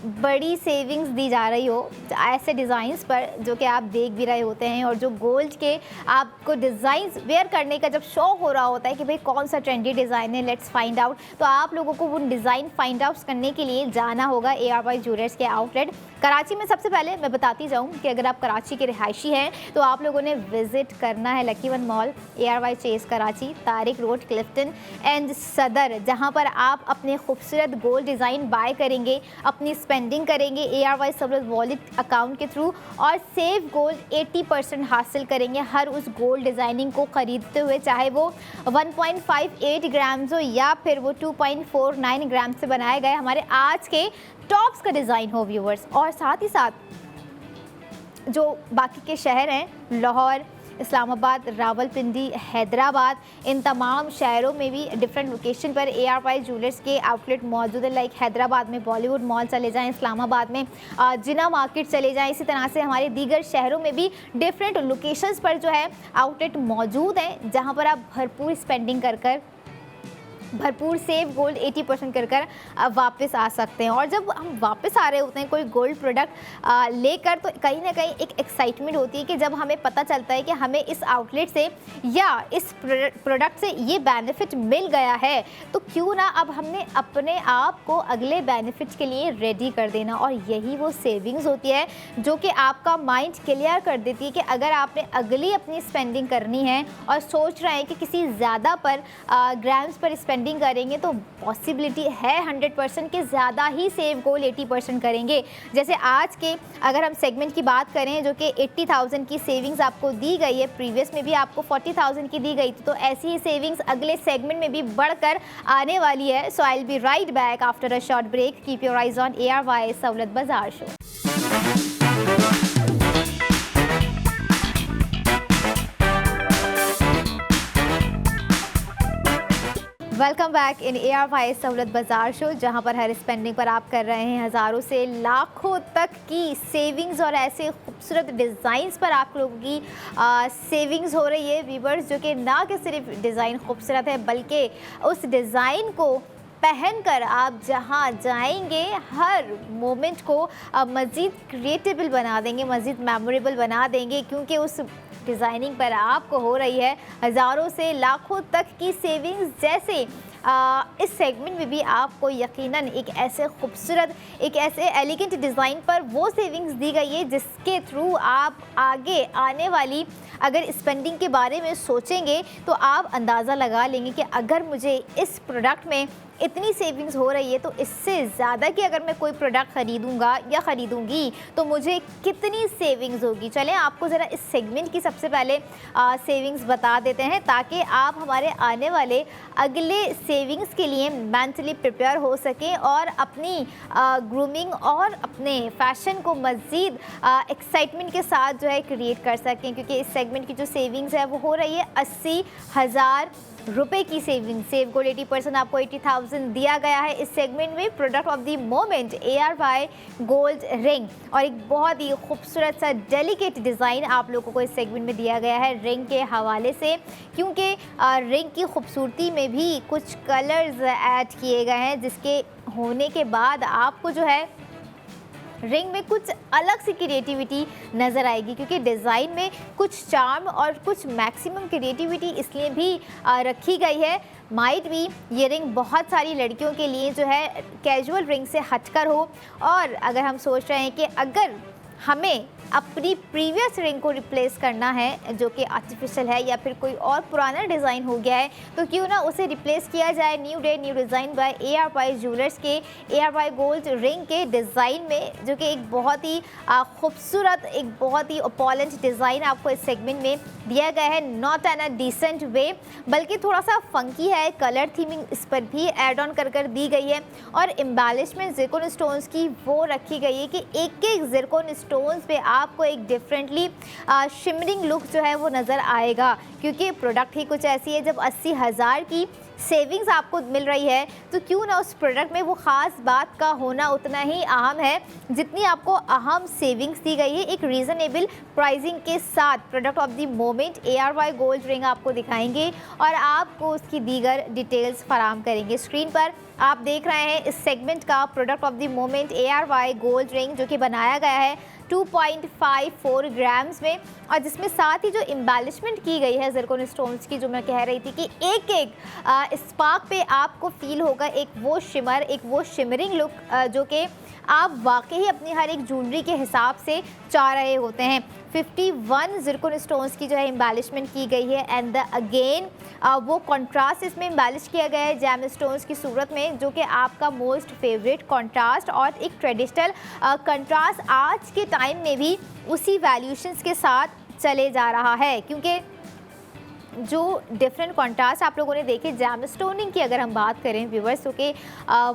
बड़ी सेविंग्स दी जा रही हो ऐसे डिज़ाइंस पर जो कि आप देख भी रहे होते हैं, और जो गोल्ड के आपको डिज़ाइंस वेयर करने का जब शौक हो रहा होता है कि भाई कौन सा ट्रेंडी डिज़ाइन है, लेट्स फाइंड आउट, तो आप लोगों को उन डिज़ाइन फाइंड आउट करने के लिए जाना होगा ARY ज्वेलर्स के आउटलेट कराची में। सबसे पहले मैं बताती जाऊँ कि अगर आप कराची के रिहायशी हैं तो आप लोगों ने विज़िट करना है lucky one mall, ARY Chase Karachi, Tariq road, Clifton and सदर, जहाँ पर आप अपने खूबसूरत गोल्ड डिज़ाइन बाय करेंगे, अपनी स्पेंडिंग करेंगे ARY सहूलत वॉलेट अकाउंट के थ्रू, और सेव गोल्ड 80% हासिल करेंगे हर उस गोल्ड डिज़ाइनिंग को ख़रीदते हुए, चाहे वो 1.58 ग्राम्स हो या फिर वो 2.49 ग्राम से बनाए गए हमारे आज के टॉप्स का डिज़ाइन हो व्यूवर्स। और साथ ही साथ जो बाकी के शहर हैं, लाहौर, इस्लामाबाद, रावलपिंडी, हैदराबाद, इन तमाम शहरों में भी डिफरेंट लोकेशन पर ARY ज्वेलर्स के आउटलेट मौजूद है। लाइक हैदराबाद में बॉलीवुड मॉल चले जाएँ, इस्लामाबाद में जिना मार्केट चले जाएँ, इसी तरह से हमारे दीगर शहरों में भी डिफरेंट लोकेशंस पर जो है आउटलेट मौजूद हैं, जहां पर आप भरपूर स्पेंडिंग कर भरपूर सेव गोल्ड 80% कर वापस आ सकते हैं। और जब हम वापस आ रहे होते हैं कोई गोल्ड प्रोडक्ट लेकर, तो कहीं ना कहीं एक एक्साइटमेंट होती है कि जब हमें पता चलता है कि हमें इस आउटलेट से या इस प्रोडक्ट से ये बेनिफिट मिल गया है, तो क्यों ना अब हमने अपने आप को अगले बेनिफिट के लिए रेडी कर देना। और यही वो सेविंग्स होती है जो कि आपका माइंड क्लियर कर देती है कि अगर आपने अगली अपनी स्पेंडिंग करनी है और सोच रहे हैं कि किसी ज़्यादा पर ग्राम्स पर स्पेंडिंग करेंगे, तो पॉसिबिलिटी है 100% के ज़्यादा ही सेव गोल्ड 80% करेंगे। जैसे आज के अगर हम सेगमेंट की बात करें, जो कि 80,000 की सेविंग्स आपको दी गई है, प्रीवियस में भी आपको 40,000 की दी गई थी, तो ऐसी ही सेविंग्स अगले सेगमेंट में भी बढ़कर आने वाली है। So I will be right back after a short break. Keep your eyes on ARY Sahulat Bazaar show. Welcome back in ARY Sahulat Bazaar show, जहां पर हर स्पेंडिंग पर आप कर रहे हैं हज़ारों से लाखों तक की सेविंग्स और ऐसे खूबसूरत डिज़ाइंस पर आप लोगों की सेविंग्स हो रही है व्यूवर्स, जो कि ना कि सिर्फ डिज़ाइन खूबसूरत है, बल्कि उस डिज़ाइन को पहनकर आप जहां जाएंगे हर मोमेंट को मज़ीद क्रिएटेबल बना देंगे, मज़ीद मेमोरेबल बना देंगे, क्योंकि उस डिज़ाइनिंग पर आपको हो रही है हज़ारों से लाखों तक की सेविंग्स। जैसे इस सेगमेंट में भी आपको यकीनन एक ऐसे खूबसूरत, एक ऐसे एलिगेंट डिज़ाइन पर वो सेविंग्स दी गई है जिसके थ्रू आप आगे आने वाली अगर स्पेंडिंग के बारे में सोचेंगे, तो आप अंदाज़ा लगा लेंगे कि अगर मुझे इस प्रोडक्ट में इतनी सेविंग्स हो रही है, तो इससे ज़्यादा कि अगर मैं कोई प्रोडक्ट ख़रीदूँगा या ख़रीदूँगी तो मुझे कितनी सेविंग्स होगी। चलें आपको ज़रा इस सेगमेंट की सबसे पहले सेविंग्स बता देते हैं, ताकि आप हमारे आने वाले अगले सेविंग्स के लिए मेंटली प्रिपेयर हो सकें और अपनी ग्रूमिंग और अपने फैशन को मज़ीद एक्साइटमेंट के साथ जो है क्रिएट कर सकें। क्योंकि इस सेगमेंट की जो सेविंग्स है वो हो रही है 80,000 रुपए की सेविंग। सेव गोल्ड 80% आपको 80,000 दिया गया है इस सेगमेंट में। Product of the moment ARY gold ring, और एक बहुत ही खूबसूरत सा डेलिकेट डिज़ाइन आप लोगों को इस सेगमेंट में दिया गया है रिंग के हवाले से, क्योंकि रिंग की खूबसूरती में भी कुछ कलर्स ऐड किए गए हैं, जिसके होने के बाद आपको जो है रिंग में कुछ अलग सी क्रिएटिविटी नज़र आएगी। क्योंकि डिज़ाइन में कुछ चार्म और कुछ मैक्सिमम क्रिएटिविटी इसलिए भी रखी गई है, माइट भी ये रिंग बहुत सारी लड़कियों के लिए जो है कैजुअल रिंग से हटकर हो। और अगर हम सोच रहे हैं कि अगर हमें अपनी प्रीवियस रिंग को रिप्लेस करना है जो कि आर्टिफिशियल है या फिर कोई और पुराना डिज़ाइन हो गया है, तो क्यों ना उसे रिप्लेस किया जाए new day new design by ARY jewellers के ARY गोल्ड रिंग के डिज़ाइन में, जो कि एक बहुत ही खूबसूरत, एक बहुत ही अपॉलेंट डिज़ाइन आपको इस सेगमेंट में दिया गया है। Not an a decent way, बल्कि थोड़ा सा फंकी है, कलर थीमिंग इस पर भी एड ऑन कर दी गई है। और एम्बेलिशमेंट ज़िरकॉन स्टोन्स की वो रखी गई है कि एक एक ज़िरकॉन स्टोन्स पे आपको एक डिफरेंटली शिमरिंग लुक जो है वो नज़र आएगा। क्योंकि प्रोडक्ट ही कुछ ऐसी है, जब 80,000 की सेविंग्स आपको मिल रही है, तो क्यों ना उस प्रोडक्ट में वो ख़ास बात का होना उतना ही अहम है जितनी आपको अहम सेविंग्स दी गई है। एक रीज़नेबल प्राइसिंग के साथ product of the moment ARY gold ring आपको दिखाएंगे और आपको उसकी दीगर डिटेल्स फराहम करेंगे। स्क्रीन पर आप देख रहे हैं इस सेगमेंट का product of the moment ARY gold ring, जो कि बनाया गया है 2.54 ग्राम्स में, और जिसमें साथ ही जो एम्बेलिशमेंट की गई है ज़िरकॉन स्टोन्स की, जो मैं कह रही थी कि एक एक स्पार्क पे आपको फील होगा एक वो शिमर, एक वो शिमरिंग लुक जो कि आप वाकई अपनी हर एक ज्वेलरी के हिसाब से चाह रहे होते हैं। 51 ज़िरकॉन स्टोन्स की जो है एम्बेलिशमेंट की गई है, एंड अगेन वो कंट्रास्ट इसमें एम्बेलिश किया गया है जैम स्टोन्स की सूरत में, जो कि आपका मोस्ट फेवरेट कंट्रास्ट और एक ट्रेडिशनल कंट्रास्ट आज के टाइम में भी उसी वैल्यूशंस के साथ चले जा रहा है। क्योंकि जो डिफरेंट कॉन्ट्रास्ट आप लोगों ने देखे जैम स्टोनिंग की अगर हम बात करें व्यूवर्स, तो कि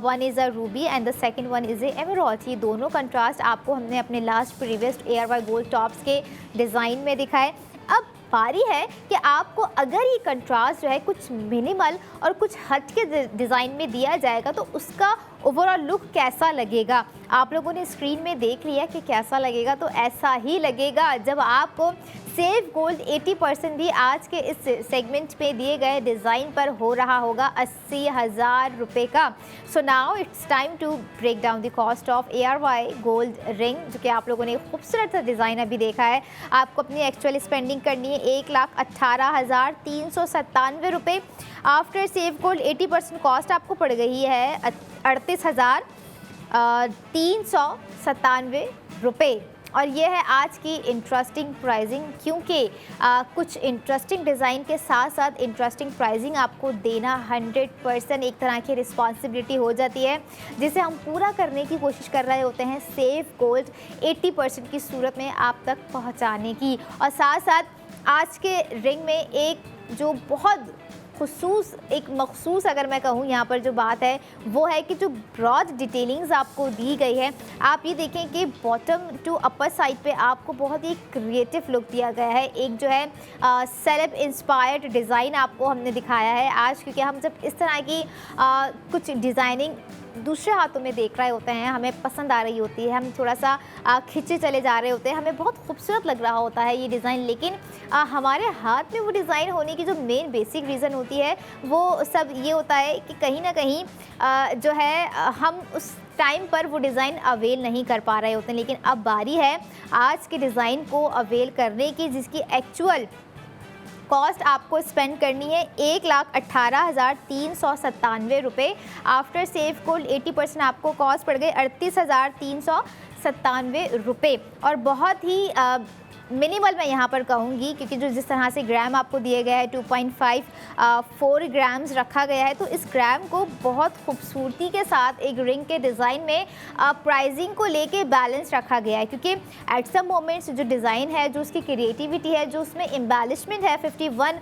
one is a Ruby and the second one is a emerald, ये दोनों कॉन्ट्रास्ट आपको हमने अपने last previous ARY gold tops के डिज़ाइन में दिखाए। अब बारी है कि आपको अगर ये कंट्रास्ट जो है कुछ मिनिमल और कुछ हट के डिज़ाइन में दिया जाएगा तो उसका ओवरऑल लुक कैसा लगेगा। आप लोगों ने स्क्रीन में देख लिया कि कैसा लगेगा, तो ऐसा ही लगेगा जब आपको सेव गोल्ड 80% भी आज के इस सेगमेंट पे दिए गए डिज़ाइन पर हो रहा होगा 80,000 रुपये का। So now it's time to break down the cost of ARY gold ring, जो कि आप लोगों ने खूबसूरत सा डिज़ाइन अभी देखा है। आपको अपनी एक्चुअल स्पेंडिंग करनी है 1,18,397 रुपये। आफ्टर सेव गोल्ड 80% कॉस्ट आपको पड़ गई है 38,397 रुपये। और ये है आज की इंटरेस्टिंग प्राइसिंग, क्योंकि कुछ इंटरेस्टिंग डिज़ाइन के साथ साथ इंटरेस्टिंग प्राइसिंग आपको देना 100% एक तरह की रिस्पॉन्सिबिलिटी हो जाती है, जिसे हम पूरा करने की कोशिश कर रहे होते हैं सेव गोल्ड 80% की सूरत में आप तक पहुंचाने की। और साथ साथ आज के रिंग में एक जो बहुत एक मखसूस अगर मैं कहूँ यहाँ पर जो बात है वो है कि जो ब्रॉड डिटेलिंग्स आपको दी गई है, आप ये देखें कि बॉटम टू अपर साइड पे आपको बहुत ही क्रिएटिव लुक दिया गया है। एक जो है सेलेब इंस्पायर्ड डिज़ाइन आपको हमने दिखाया है आज, क्योंकि हम जब इस तरह की कुछ डिज़ाइनिंग दूसरे हाथों में देख रहे होते हैं, हमें पसंद आ रही होती है, हम थोड़ा सा खिंचे चले जा रहे होते हैं, हमें बहुत खूबसूरत लग रहा होता है ये डिज़ाइन, लेकिन हमारे हाथ में वो डिज़ाइन होने की जो मेन बेसिक रीज़न होती है वो सब ये होता है कि कहीं ना कहीं जो है हम उस टाइम पर वो डिज़ाइन अवेल नहीं कर पा रहे होते हैं। लेकिन अब बारी है आज के डिज़ाइन को अवेल करने की, जिसकी एक्चुअल कॉस्ट आपको स्पेंड करनी है 1,18,397 रुपये। आफ्टर सेव गोल्ड 80% आपको कॉस्ट पड़ गई 38,397 रुपये। और बहुत ही मिनिमल मैं यहाँ पर कहूँगी, क्योंकि जो जिस तरह से ग्राम आपको दिए गए हैं 2.54 ग्राम्स रखा गया है, तो इस ग्राम को बहुत खूबसूरती के साथ एक रिंग के डिज़ाइन में प्राइसिंग को लेके बैलेंस रखा गया है। क्योंकि एट सम मोमेंट्स जो डिज़ाइन है, जो उसकी क्रिएटिविटी है, जो उसमें एम्बेलिशमेंट है 51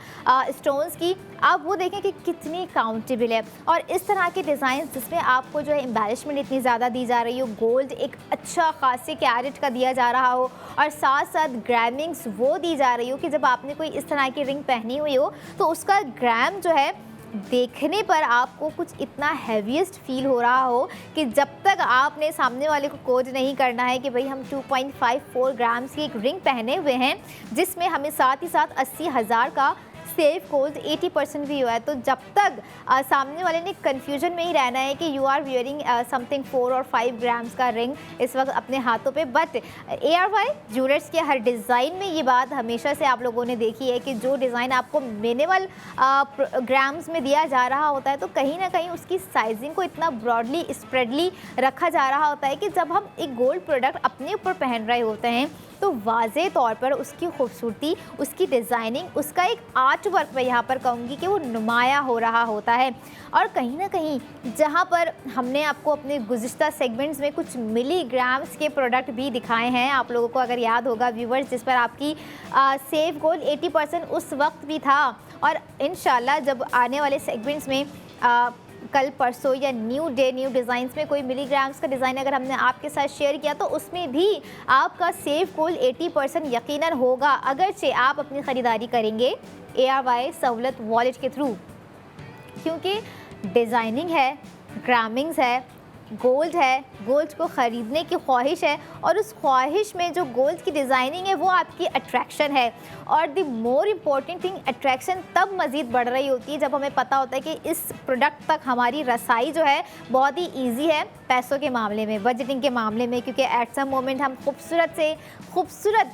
स्टोन्स की, आप वो देखें कि कितनी काउंटेबल है। और इस तरह के डिज़ाइन जिसमें आपको जो है एम्बेलिशमेंट इतनी ज़्यादा दी जा रही हो, गोल्ड एक अच्छा खासे कैरेट का दिया जा रहा हो, और साथ साथ ग्रामिंग्स वो दी जा रही हो कि जब आपने कोई इस तरह की रिंग पहनी हुई हो तो उसका ग्राम जो है देखने पर आपको कुछ इतना हैवीएस्ट फील हो रहा हो कि जब तक आपने सामने वाले को कोड नहीं करना है कि भाई हम 2.54 ग्राम्स की एक रिंग पहने हुए हैं, जिसमें हमें साथ ही साथ 80,000 का सेव गोल्ड 80% भी हुआ है, तो जब तक सामने वाले ने कन्फ्यूजन में ही रहना है कि यू आर वियरिंग समथिंग 4 और 5 ग्राम्स का रिंग इस वक्त अपने हाथों पे। बट ARY ज्वेलर्स के हर डिज़ाइन में ये बात हमेशा से आप लोगों ने देखी है कि जो डिज़ाइन आपको मिनिमल ग्राम्स में दिया जा रहा होता है, तो कहीं ना कहीं उसकी साइजिंग को इतना ब्रॉडली स्प्रेडली रखा जा रहा होता है कि जब हम एक गोल्ड प्रोडक्ट अपने ऊपर पहन रहे होते हैं तो वाज़े तौर पर उसकी खूबसूरती, उसकी डिज़ाइनिंग, उसका एक आर्ट वर्क मैं यहाँ पर कहूँगी कि वो नुमाया हो रहा होता है। और कहीं ना कहीं जहाँ पर हमने आपको अपने गुज़िश्ता सेगमेंट्स में कुछ मिलीग्राम्स के प्रोडक्ट भी दिखाए हैं, आप लोगों को अगर याद होगा व्यूवर्स, जिस पर आपकी सेव गोल्ड 80% उस वक्त भी था। और इंशाल्लाह जब आने वाले सेगमेंट्स में कल परसों या न्यू डे न्यू डिज़ाइंस में कोई मिलीग्राम्स का डिज़ाइन अगर हमने आपके साथ शेयर किया तो उसमें भी आपका सेव गोल्ड 80% यकीनन होगा, अगरचे आप अपनी ख़रीदारी करेंगे ARY सहूलत वॉलेट के थ्रू, क्योंकि डिज़ाइनिंग है, ग्रामिंग्स है, गोल्ड है, गोल्ड को ख़रीदने की ख्वाहिश है, और उस ख्वाहिश में जो गोल्ड की डिज़ाइनिंग है वो आपकी अट्रैक्शन है। और the more important thing, attraction तब मज़ीद बढ़ रही होती है जब हमें पता होता है कि इस प्रोडक्ट तक हमारी रसाई जो है बहुत ही ईजी है पैसों के मामले में, बजटिंग के मामले में, क्योंकि एट सम मोमेंट हम खूबसूरत से खूबसूरत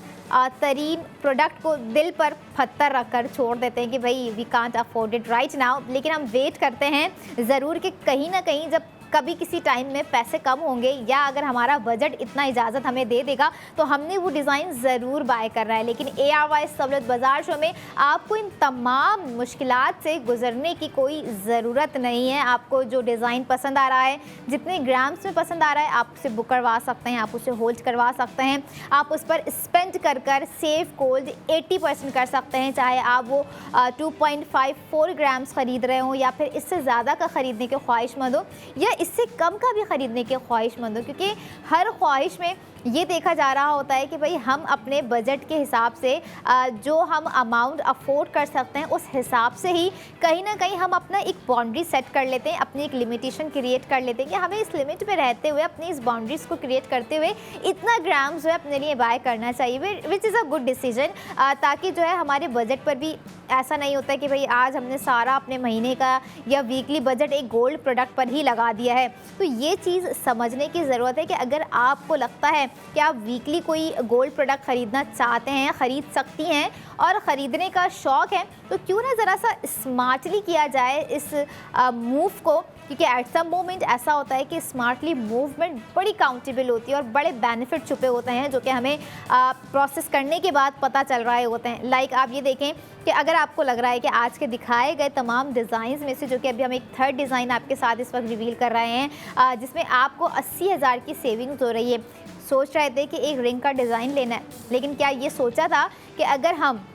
तरीन प्रोडक्ट को दिल पर पत्थर रख कर छोड़ देते हैं कि भाई we can't afford it right now, लेकिन हम वेट करते हैं ज़रूर कि कहीं ना कहीं जब कभी किसी टाइम में पैसे कम होंगे या अगर हमारा बजट इतना इजाज़त हमें दे देगा तो हमने वो डिज़ाइन ज़रूर बाय करना है। लेकिन ARY सहूलत बाज़ार शो में आपको इन तमाम मुश्किलात से गुज़रने की कोई ज़रूरत नहीं है। आपको जो डिज़ाइन पसंद आ रहा है, जितने ग्राम्स में पसंद आ रहा है, आप उसे बुक करवा सकते हैं, आप उसे होल्ड करवा सकते हैं, आप उस पर स्पेंड कर सेव गोल्ड 80% कर सकते हैं, चाहे आप वो 2.54 ग्राम्स ख़रीद रहे हों या फिर इससे ज़्यादा का ख़रीदने के ख्वाहिशमंद हो या इससे कम का भी ख़रीदने के ख्वाहिशमंद हो, क्योंकि हर ख्वाहिश में ये देखा जा रहा होता है कि भाई हम अपने बजट के हिसाब से जो हम अमाउंट अफोर्ड कर सकते हैं उस हिसाब से ही कहीं ना कहीं हम अपना एक बाउंड्री सेट कर लेते हैं, अपनी एक लिमिटेशन क्रिएट कर लेते हैं कि हमें इस लिमिट पे रहते हुए, अपनी इस बाउंड्रीज को क्रिएट करते हुए इतना ग्राम जो है अपने लिए बाय करना चाहिए, which is a good decision. ताकि जो है हमारे बजट पर भी ऐसा नहीं होता है कि भाई आज हमने सारा अपने महीने का या वीकली बजट एक गोल्ड प्रोडक्ट पर ही लगा दिया है। तो ये चीज़ समझने की ज़रूरत है कि अगर आपको लगता है कि आप वीकली कोई गोल्ड प्रोडक्ट ख़रीदना चाहते हैं, ख़रीद सकती हैं और ख़रीदने का शौक़ है, तो क्यों ना ज़रा सा स्मार्टली किया जाए इस मूव को, क्योंकि एट सम मोमेंट ऐसा होता है कि स्मार्टली मूवमेंट बड़ी काउंटेबल होती है और बड़े बेनिफिट छुपे होते हैं जो कि हमें प्रोसेस करने के बाद पता चल रहे होते हैं। लाइक आप ये देखें कि अगर आपको लग रहा है कि आज के दिखाए गए तमाम डिज़ाइंस में से, जो कि अभी हम एक थर्ड डिज़ाइन आपके साथ इस वक्त रिवील कर रहे हैं जिसमें आपको 80,000 की सेविंग्स हो रही है, सोच रहे थे कि एक रिंग का डिज़ाइन लेना है, लेकिन क्या ये सोचा था कि अगर हम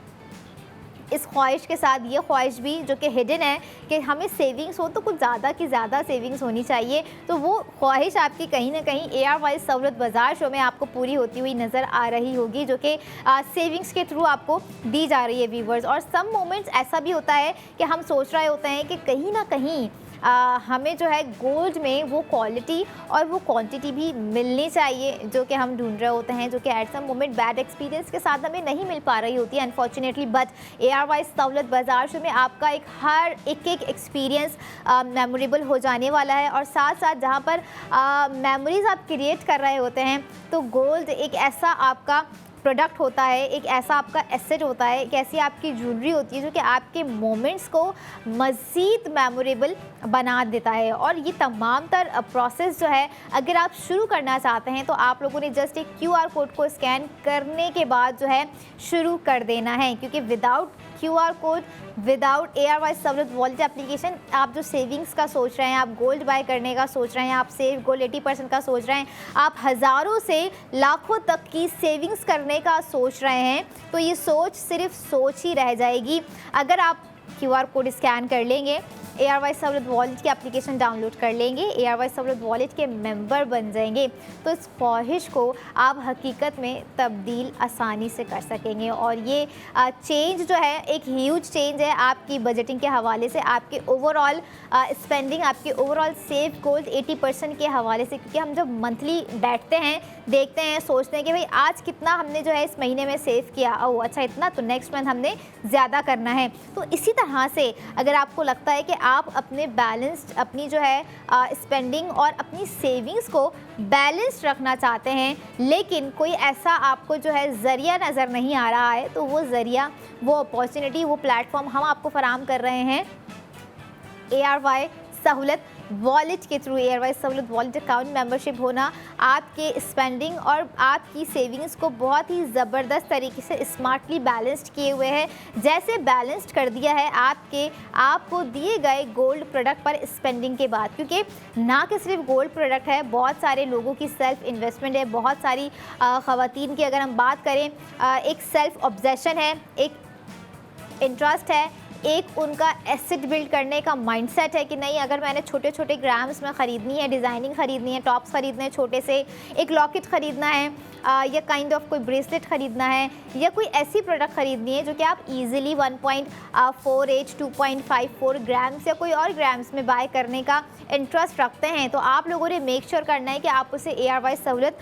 इस ख्वाहिश के साथ ये ख्वाहिश भी जो कि हिडन है कि हमें सेविंग्स हो तो कुछ ज़्यादा की ज़्यादा सेविंग्स होनी चाहिए, तो वो ख्वाहिश आपकी कहीं ना कहीं ARY सहूलत बाज़ार शो में आपको पूरी होती हुई नज़र आ रही होगी, जो कि सेविंग्स के थ्रू आपको दी जा रही है व्यूवर्स। और सम मोमेंट्स ऐसा भी होता है कि हम सोच रहे होते हैं कि कहीं ना कहीं हमें जो है गोल्ड में वो क्वालिटी और वो क्वांटिटी भी मिलनी चाहिए जो कि हम ढूंढ रहे होते हैं, जो कि at some moment bad experience के साथ हमें नहीं मिल पा रही होती है अनफॉर्चुनेटली। बट ARY सहूलत बाज़ार शो में आपका एक हर एक एक्सपीरियंस मेमोरेबल हो जाने वाला है, और साथ साथ जहाँ पर मेमोरीज़ आप क्रिएट कर रहे होते हैं, तो गोल्ड एक ऐसा आपका प्रोडक्ट होता है, एक ऐसा आपका एसेट होता है, एक ऐसी आपकी ज्वेलरी होती है जो कि आपके मोमेंट्स को मज़ीद मेमोरेबल बना देता है। और ये तमाम तर प्रोसेस जो है अगर आप शुरू करना चाहते हैं तो आप लोगों ने जस्ट एक QR कोड को स्कैन करने के बाद जो है शुरू कर देना है, क्योंकि without QR code, without ARY सहूलत वॉलेट एप्लीकेशन आप जो सेविंग्स का सोच रहे हैं, आप गोल्ड बाय करने का सोच रहे हैं, आप सेव गोल्ड 80% का सोच रहे हैं, आप हज़ारों से लाखों तक की सेविंग्स करने का सोच रहे हैं, तो ये सोच सिर्फ सोच ही रह जाएगी। अगर आप QR कोड स्कैन कर लेंगे, ARY सहूलत वॉलेट की एप्लीकेशन डाउनलोड कर लेंगे, ARY सहूलत वॉलेट के मेंबर बन जाएंगे, तो इस ख्वाहिश को आप हकीकत में तब्दील आसानी से कर सकेंगे। और ये चेंज जो है एक ह्यूज चेंज है आपकी बजटिंग के हवाले से, आपके ओवरऑल स्पेंडिंग, आपके ओवरऑल सेव गोल्ड 80% के हवाले से। क्योंकि हम जब मंथली बैठते हैं, देखते हैं, सोचते हैं कि भाई आज कितना हमने जो है इस महीने में सेव किया, ओह अच्छा इतना, तो नेक्स्ट मंथ हमने ज़्यादा करना है। तो इसी तरह से अगर आपको लगता है कि आप अपने बैलेंस्ड, अपनी जो है स्पेंडिंग और अपनी सेविंग्स को बैलेंस्ड रखना चाहते हैं, लेकिन कोई ऐसा आपको जो है ज़रिया नज़र नहीं आ रहा है, तो वो ज़रिया, वो अपॉर्चुनिटी, वो प्लेटफॉर्म हम आपको फराहम कर रहे हैं ARY सहूलत वॉलेट के थ्रू। ARY सहूलत वॉलेट अकाउंट मेंबरशिप होना आपके स्पेंडिंग और आपकी सेविंग्स को बहुत ही ज़बरदस्त तरीके से स्मार्टली बैलेंस्ड किए हुए है, जैसे बैलेंस्ड कर दिया है आपको दिए गए गोल्ड प्रोडक्ट पर स्पेंडिंग के बाद। क्योंकि ना कि सिर्फ गोल्ड प्रोडक्ट है, बहुत सारे लोगों की सेल्फ इन्वेस्टमेंट है, बहुत सारी ख़वातीन की अगर हम बात करें एक सेल्फ ऑब्सेशन है, एक इंटरेस्ट है, एक उनका एसेट बिल्ड करने का माइंडसेट है कि नहीं अगर मैंने छोटे छोटे ग्राम्स में ख़रीदनी है, डिज़ाइनिंग ख़रीदनी है, टॉप्स ख़रीदने हैं छोटे से, एक लॉकेट ख़रीदना है या काइंड ऑफ कोई ब्रेसलेट ख़रीदना है, या कोई ऐसी प्रोडक्ट ख़रीदनी है जो कि आप इजीली 1.48 2.54 ग्राम्स या कोई और ग्राम्स में बाय करने का इंटरेस्ट रखते हैं, तो आप लोगों ने मेक श्योर करना है कि आप उसे ARY सहूलत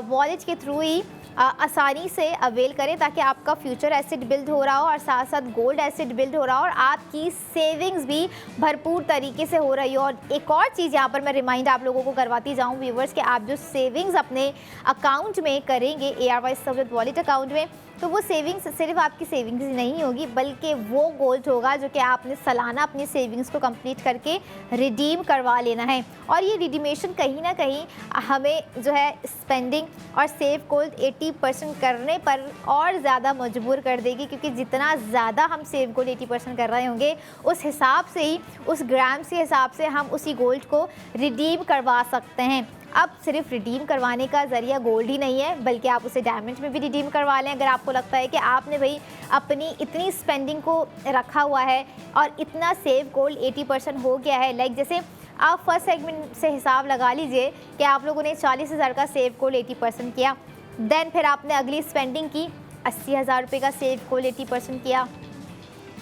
वॉलेट के थ्रू ही आसानी से अवेल करें, ताकि आपका फ्यूचर एसेट बिल्ड हो रहा हो और साथ साथ गोल्ड एसेट बिल्ड हो रहा हो और आपकी सेविंग्स भी भरपूर तरीके से हो रही हो। और एक और चीज़ यहाँ पर मैं रिमाइंड आप लोगों को करवाती जाऊँ व्यूवर्स कि आप जो सेविंग्स अपने अकाउंट में करेंगे ARY सहूलत वॉलेट अकाउंट में, तो वो सेविंग्स सिर्फ आपकी सेविंग्स ही नहीं होगी, बल्कि वो गोल्ड होगा जो कि आपने सालाना अपनी सेविंग्स को कंप्लीट करके रिडीम करवा लेना है। और ये रिडीमेशन कहीं ना कहीं हमें जो है स्पेंडिंग और सेव गोल्ड 80% करने पर और ज़्यादा मजबूर कर देगी, क्योंकि जितना ज़्यादा हम सेव गोल्ड 80% कर रहे होंगे उस हिसाब से ही, उस ग्राम्स के हिसाब से हम उसी गोल्ड को रिडीम करवा सकते हैं। अब सिर्फ रिडीम करवाने का ज़रिया गोल्ड ही नहीं है, बल्कि आप उसे डायमंड में भी रिडीम करवा लें। अगर आपको लगता है कि आपने भाई अपनी इतनी स्पेंडिंग को रखा हुआ है और इतना सेव गोल्ड 80% हो गया है, लाइक जैसे आप फर्स्ट सेगमेंट से हिसाब लगा लीजिए कि आप लोगों ने 40,000 का सेव गोल 80% किया। देन फिर आपने अगली स्पेंडिंग की 80,000 रुपये का सेव गोल 80% किया।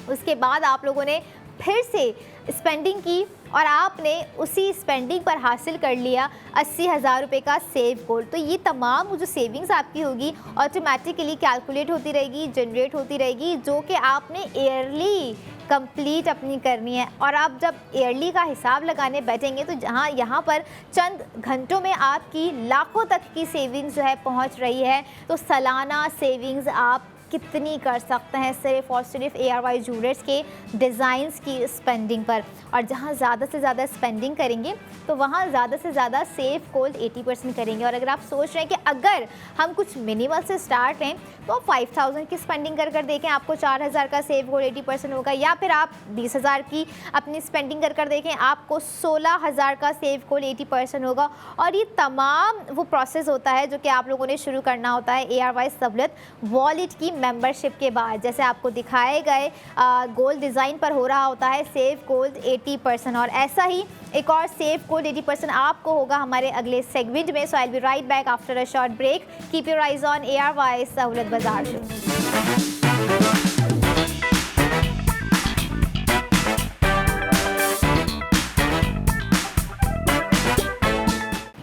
उसके बाद आप लोगों ने फिर से स्पेंडिंग की और आपने उसी स्पेंडिंग पर हासिल कर लिया 80,000 रुपये का सेव गोल। तो ये तमाम जो सेविंग्स आपकी होगी ऑटोमेटिकली कैलकुलेट होती रहेगी, जनरेट होती रहेगी, जो कि आपने ईयरली कंप्लीट अपनी करनी है। और आप जब ईयरली का हिसाब लगाने बैठेंगे तो जहाँ यहाँ पर चंद घंटों में आपकी लाखों तक की सेविंग्स जो है पहुँच रही है। तो सालाना सेविंग्स आप कितनी कर सकते हैं सिर्फ और सिर्फ ARY ज्वेलर्स के डिज़ाइंस की स्पेंडिंग पर। और जहां ज़्यादा से ज़्यादा स्पेंडिंग करेंगे तो वहां ज़्यादा से ज़्यादा सेव गोल्ड 80% करेंगे। और अगर आप सोच रहे हैं कि अगर हम कुछ मिनिमल से स्टार्ट हैं तो 5,000 की स्पेंडिंग कर देखें, आपको 4,000 का सेव गोल्ड 80% होगा। या फिर आप 20,000 की अपनी स्पेंडिंग कर देखें, आपको 16,000 का सेव गोल्ड 80% होगा। और ये तमाम वो प्रोसेस होता है जो कि आप लोगों ने शुरू करना होता है ARY सहूलत वॉलेट की मेंबरशिप के बाद। जैसे आपको दिखाए गए गोल्ड डिज़ाइन पर हो रहा होता है सेव गोल्ड 80%। और ऐसा ही एक और सेव गोल्ड 80% आपको होगा हमारे अगले सेगमेंट में। So I will be right back after a short break. Keep your eyes on ARY Sahulat Bazaar show.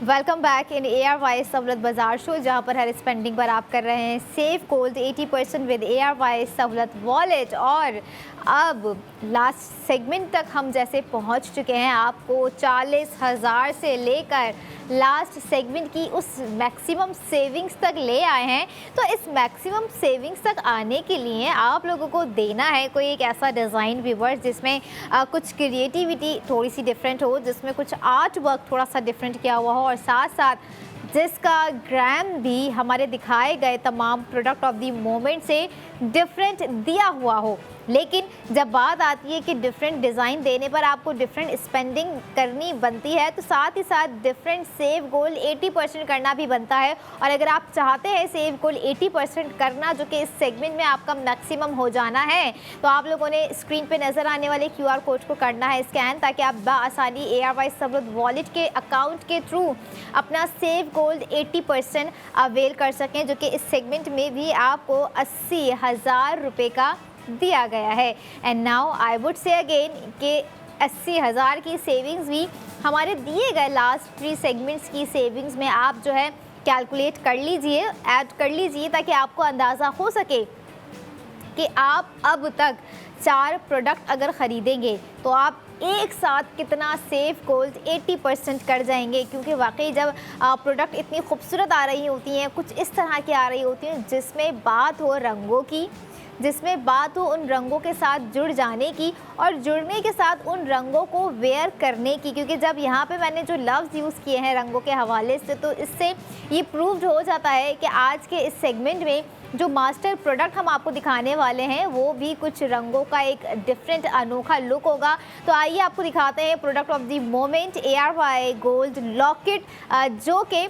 Welcome back in ARY Sahulat Bazaar show, जहाँ पर हर स्पेंडिंग पर आप कर रहे हैं सेव गोल्ड 80% विद ARY सहूलत वॉलेट। और अब लास्ट सेगमेंट तक हम जैसे पहुँच चुके हैं, आपको 40,000 से लेकर लास्ट सेगमेंट की उस मैक्सिमम सेविंग्स तक ले आए हैं। तो इस मैक्सिमम सेविंग्स तक आने के लिए आप लोगों को देना है कोई एक ऐसा डिज़ाइन व्यूवर्स जिसमें कुछ क्रिएटिविटी थोड़ी सी डिफरेंट हो, जिसमें कुछ आर्ट वर्क थोड़ा सा डिफरेंट किया हुआ हो, और साथ साथ जिसका ग्राम भी हमारे दिखाए गए तमाम प्रोडक्ट ऑफ द मोमेंट से डिफरेंट दिया हुआ हो। लेकिन जब बात आती है कि डिफरेंट डिज़ाइन देने पर आपको डिफरेंट स्पेंडिंग करनी बनती है, तो साथ ही साथ डिफरेंट सेव गोल 80% करना भी बनता है। और अगर आप चाहते हैं सेव गोल 80% करना, जो कि इस सेगमेंट में आपका मैक्सिमम हो जाना है, तो आप लोगों ने स्क्रीन पे नज़र आने वाले QR कोड को करना है स्कैन, ताकि आप बाआसानी ARY सहूलत वॉलेट के अकाउंट के थ्रू अपना सेव गोल्ड 80% अवेल कर सकें, जो कि इस सेगमेंट में भी आपको 80,000 रुपये का दिया गया है। And now I would say again कि 80,000 की सेविंग्स भी हमारे दिए गए लास्ट 3 सेगमेंट्स की सेविंग्स में आप जो है कैलकुलेट कर लीजिए, ऐड कर लीजिए, ताकि आपको अंदाज़ा हो सके कि आप अब तक 4 प्रोडक्ट अगर ख़रीदेंगे तो आप एक साथ कितना सेव गोल्ड 80% कर जाएंगे। क्योंकि वाकई जब प्रोडक्ट इतनी खूबसूरत आ रही होती हैं, कुछ इस तरह की आ रही होती हैं जिसमें बात हो रंगों की, जिसमें बात हो उन रंगों के साथ जुड़ जाने की, और जुड़ने के साथ उन रंगों को वेयर करने की। क्योंकि जब यहाँ पे मैंने जो लफ्ज़ यूज़ किए हैं रंगों के हवाले से, तो इससे ये प्रूव्ड हो जाता है कि आज के इस सेगमेंट में जो मास्टर प्रोडक्ट हम आपको दिखाने वाले हैं वो भी कुछ रंगों का एक डिफरेंट अनोखा लुक होगा। तो आइए आपको दिखाते हैं product of the moment ARY gold locket, जो कि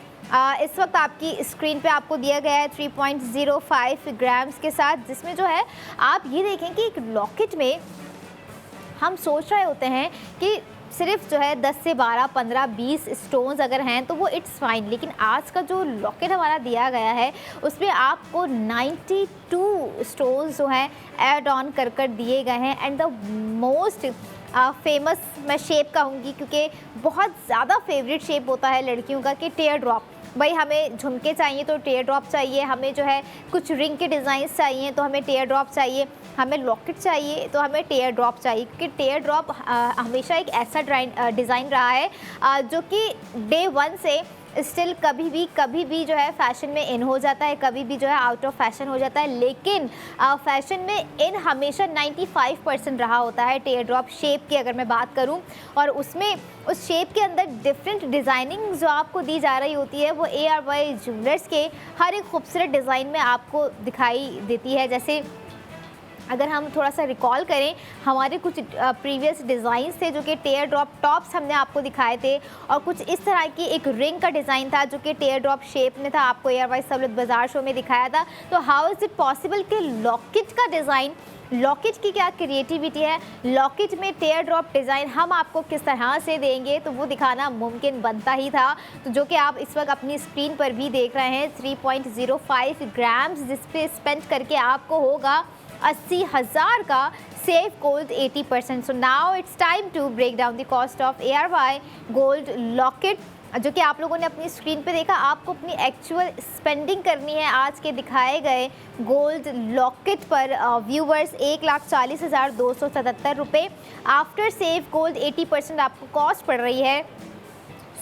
इस वक्त आपकी स्क्रीन पे आपको दिया गया है 3.05 ग्राम्स के साथ, जिसमें जो है आप ये देखें कि एक लॉकेट में हम सोच रहे होते हैं कि सिर्फ जो है 10 से 12, 15, 20 स्टोन्स अगर हैं तो वो इट्स फाइन। लेकिन आज का जो लॉकेट हमारा दिया गया है उसमें आपको 92 स्टोन्स जो हैं ऐड ऑन कर दिए गए हैं। एंड द मोस्ट फेमस मैं शेप कहूँगी, क्योंकि बहुत ज़्यादा फेवरेट शेप होता है लड़कियों का, कि टेयर ड्रॉप। भाई हमें झुमके चाहिए तो टेयर ड्रॉप चाहिए, हमें जो है कुछ रिंग के डिज़ाइंस चाहिए तो हमें टेयर ड्रॉप चाहिए, हमें लॉकेट चाहिए तो हमें टेयर ड्रॉप चाहिए। क्योंकि टेयर ड्रॉप हमेशा एक ऐसा डिज़ाइन रहा है जो कि डे 1 से स्टिल कभी भी जो है फैशन में इन हो जाता है, कभी भी जो है आउट ऑफ फैशन हो जाता है। लेकिन फैशन में इन हमेशा 95% रहा होता है टेयर ड्रॉप शेप की अगर मैं बात करूं। और उसमें उस शेप के अंदर डिफरेंट डिज़ाइनिंग जो आपको दी जा रही होती है वो ARY ज्वेलर्स के हर एक खूबसूरत डिज़ाइन में आपको दिखाई देती है। जैसे अगर हम थोड़ा सा रिकॉल करें, हमारे कुछ प्रीवियस डिज़ाइन थे जो कि टेयर ड्रॉप टॉप्स हमने आपको दिखाए थे, और कुछ इस तरह की एक रिंग का डिज़ाइन था जो कि टेयर ड्रॉप शेप में था, आपको एयरवाइज सहूलत बाज़ार शो में दिखाया था। तो हाउ इज़ इट पॉसिबल कि लॉकेट का डिज़ाइन, लॉकेट की क्या क्रिएटिविटी है, लॉकेट में टेयर ड्रॉप डिज़ाइन हम आपको किस तरह से देंगे, तो वो दिखाना मुमकिन बनता ही था। तो जो कि आप इस वक्त अपनी स्क्रीन पर भी देख रहे हैं, 3.05 ग्राम्स जिस पे स्पेंड करके आपको होगा 80,000 का safe gold 80%। So now it's time to break down the cost of ARY gold locket, जो कि आप लोगों ने अपनी स्क्रीन पे देखा। आपको अपनी एक्चुअल स्पेंडिंग करनी है आज के दिखाए गए गोल्ड लॉकेट पर व्यूवर्स 1,40,277 रुपये। आफ्टर सेफ गोल्ड 80% आपको कॉस्ट पड़ रही है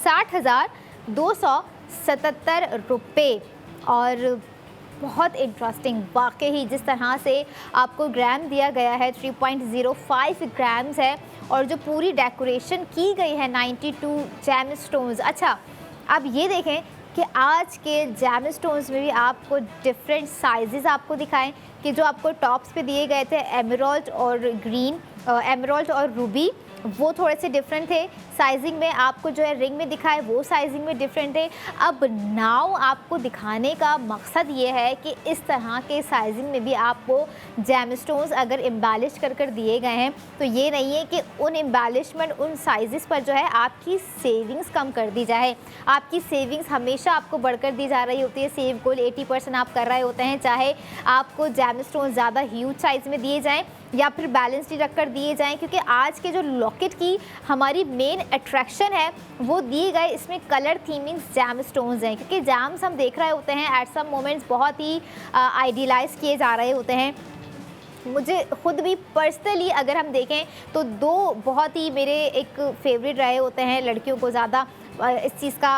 60,277 रुपये। और बहुत इंटरेस्टिंग वाकई जिस तरह से आपको ग्राम दिया गया है 3.05 ग्राम्स है, और जो पूरी डेकोरेशन की गई है 92 जैम स्टोन्स। अच्छा, अब ये देखें कि आज के जैम स्टोन्स में भी आपको डिफरेंट साइजेस आपको दिखाएं कि जो आपको टॉप्स पे दिए गए थे एमराल्ड और ग्रीन, एमराल्ड और रूबी, वो थोड़े से डिफरेंट थे साइजिंग में। आपको जो है रिंग में दिखाए वो साइजिंग में डिफरेंट है। अब नाउ आपको दिखाने का मकसद ये है कि इस तरह के साइजिंग में भी आपको जैम स्टोन्स अगर एम्बेलिश कर कर दिए गए हैं, तो ये नहीं है कि उन एम्बेलिशमेंट, उन साइजेस पर जो है आपकी सेविंग्स कम कर दी जाए। आपकी सेविंग्स हमेशा आपको बढ़कर दी जा रही होती है। सेव गोल्ड 80% आप कर रहे होते हैं, चाहे आपको जैम स्टोन्स ज़्यादा ह्यूज साइज़ में दिए जाएँ या फिर बैलेंस रख कर दिए जाएं, क्योंकि आज के जो लॉकेट की हमारी मेन अट्रैक्शन है वो दिए गए इसमें कलर थीमिंग जैम स्टोन्स हैं, क्योंकि जैम्स हम देख रहे होते हैं एट सम मोमेंट्स बहुत ही आइडियलाइज किए जा रहे होते हैं। मुझे खुद भी पर्सनली अगर हम देखें तो दो बहुत ही मेरे एक फेवरेट रहे होते हैं, लड़कियों को ज़्यादा इस चीज़ का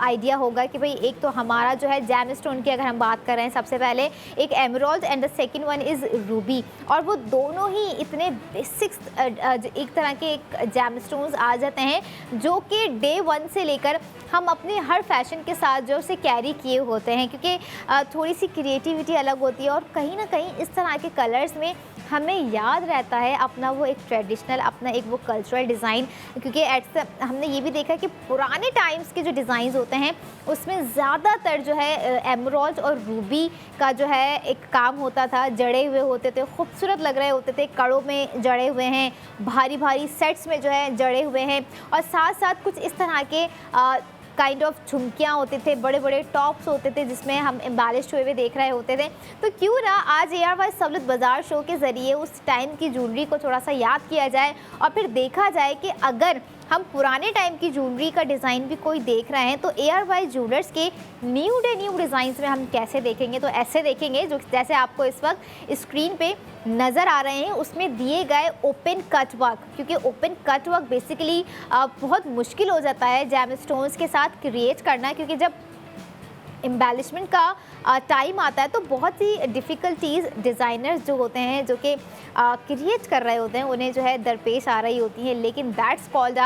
आइडिया होगा कि भाई एक तो हमारा जो है जैम स्टोन की अगर हम बात कर रहे हैं, सबसे पहले एक emerald and the second one is Ruby, और वो दोनों ही इतने बेसिक्स एक तरह के एक जैम स्टोन्स आ जाते हैं जो कि डे वन से लेकर हम अपने हर फैशन के साथ जो उसे कैरी किए होते हैं, क्योंकि थोड़ी सी क्रिएटिविटी अलग होती है और कहीं ना कहीं इस तरह के कलर्स में हमें याद रहता है अपना वो एक ट्रेडिशनल, अपना एक वो कल्चरल डिज़ाइन। क्योंकि हमने ये भी देखा कि पुराने टाइम्स के जो डिज़ाइंस होते हैं उसमें ज़्यादातर जो है एमराल्ड और रूबी का जो है एक काम होता था, जड़े हुए होते थे, खूबसूरत लग रहे होते थे, कड़ों में जड़े हुए हैं, भारी भारी सेट्स में जो है जड़े हुए हैं, और साथ साथ कुछ इस तरह के काइंड ऑफ झुमकियाँ होते थे, बड़े बड़े टॉप्स होते थे जिसमें हम एम्बेलिश्ड हुए देख रहे होते थे। तो क्यों ना आज ARY सहूलत बाज़ार शो के ज़रिए उस टाइम की ज्वेलरी को थोड़ा सा याद किया जाए और फिर देखा जाए कि अगर हम पुराने टाइम की ज्वेलरी का डिज़ाइन भी कोई देख रहे हैं तो ARY ज्वेलर्स के न्यू डिज़ाइंस में हम कैसे देखेंगे। तो ऐसे देखेंगे जो जैसे आपको इस वक्त स्क्रीन पे नज़र आ रहे हैं, उसमें दिए गए ओपन कट वर्क, क्योंकि ओपन कट वर्क बेसिकली बहुत मुश्किल हो जाता है जैम स्टोन्स के साथ क्रिएट करना, क्योंकि जब एम्बेलिशमेंट का टाइम आता है तो बहुत ही डिफ़िकल्टीज़ डिज़ाइनर्स जो होते हैं जो कि क्रिएट कर रहे होते हैं उन्हें जो है दरपेश आ रही होती है। लेकिन दैट्स कॉल्ड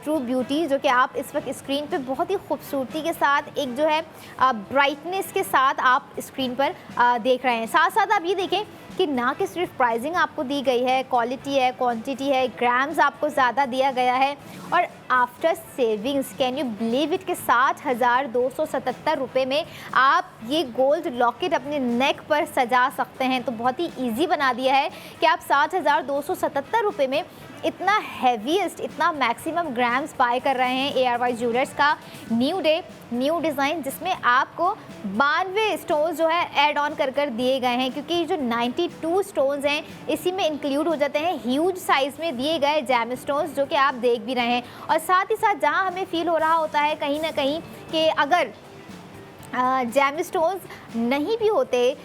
ट्रू ब्यूटी, जो कि आप इस वक्त स्क्रीन पे बहुत ही खूबसूरती के साथ एक जो है ब्राइटनेस के साथ आप स्क्रीन पर देख रहे हैं। साथ साथ आप ये देखें कि ना कि सिर्फ प्राइसिंग आपको दी गई है, क्वालिटी है, क्वांटिटी है, ग्राम्स आपको ज़्यादा दिया गया है, और after savings can you believe it कि 60,277 रुपये में आप ये गोल्ड लॉकेट अपने नेक पर सजा सकते हैं। तो बहुत ही ईजी बना दिया है कि आप 60,277 रुपये में इतना हैवीएस्ट, इतना मैक्सिमम ग्राम्स बाय कर रहे हैं ARY ज्वेलर्स का न्यू डे न्यू डिज़ाइन, जिसमें आपको 92 स्टोन्स जो है ऐड ऑन कर दिए गए हैं, क्योंकि ये जो 92 स्टोन्स हैं इसी में इंक्लूड हो जाते हैं ह्यूज साइज़ में दिए गए जैम स्टोन्स, जो कि आप देख भी रहे हैं। और साथ ही साथ जहाँ हमें फील हो रहा होता है कहीं ना कहीं कि अगर जैम स्टोन्स नहीं भी होते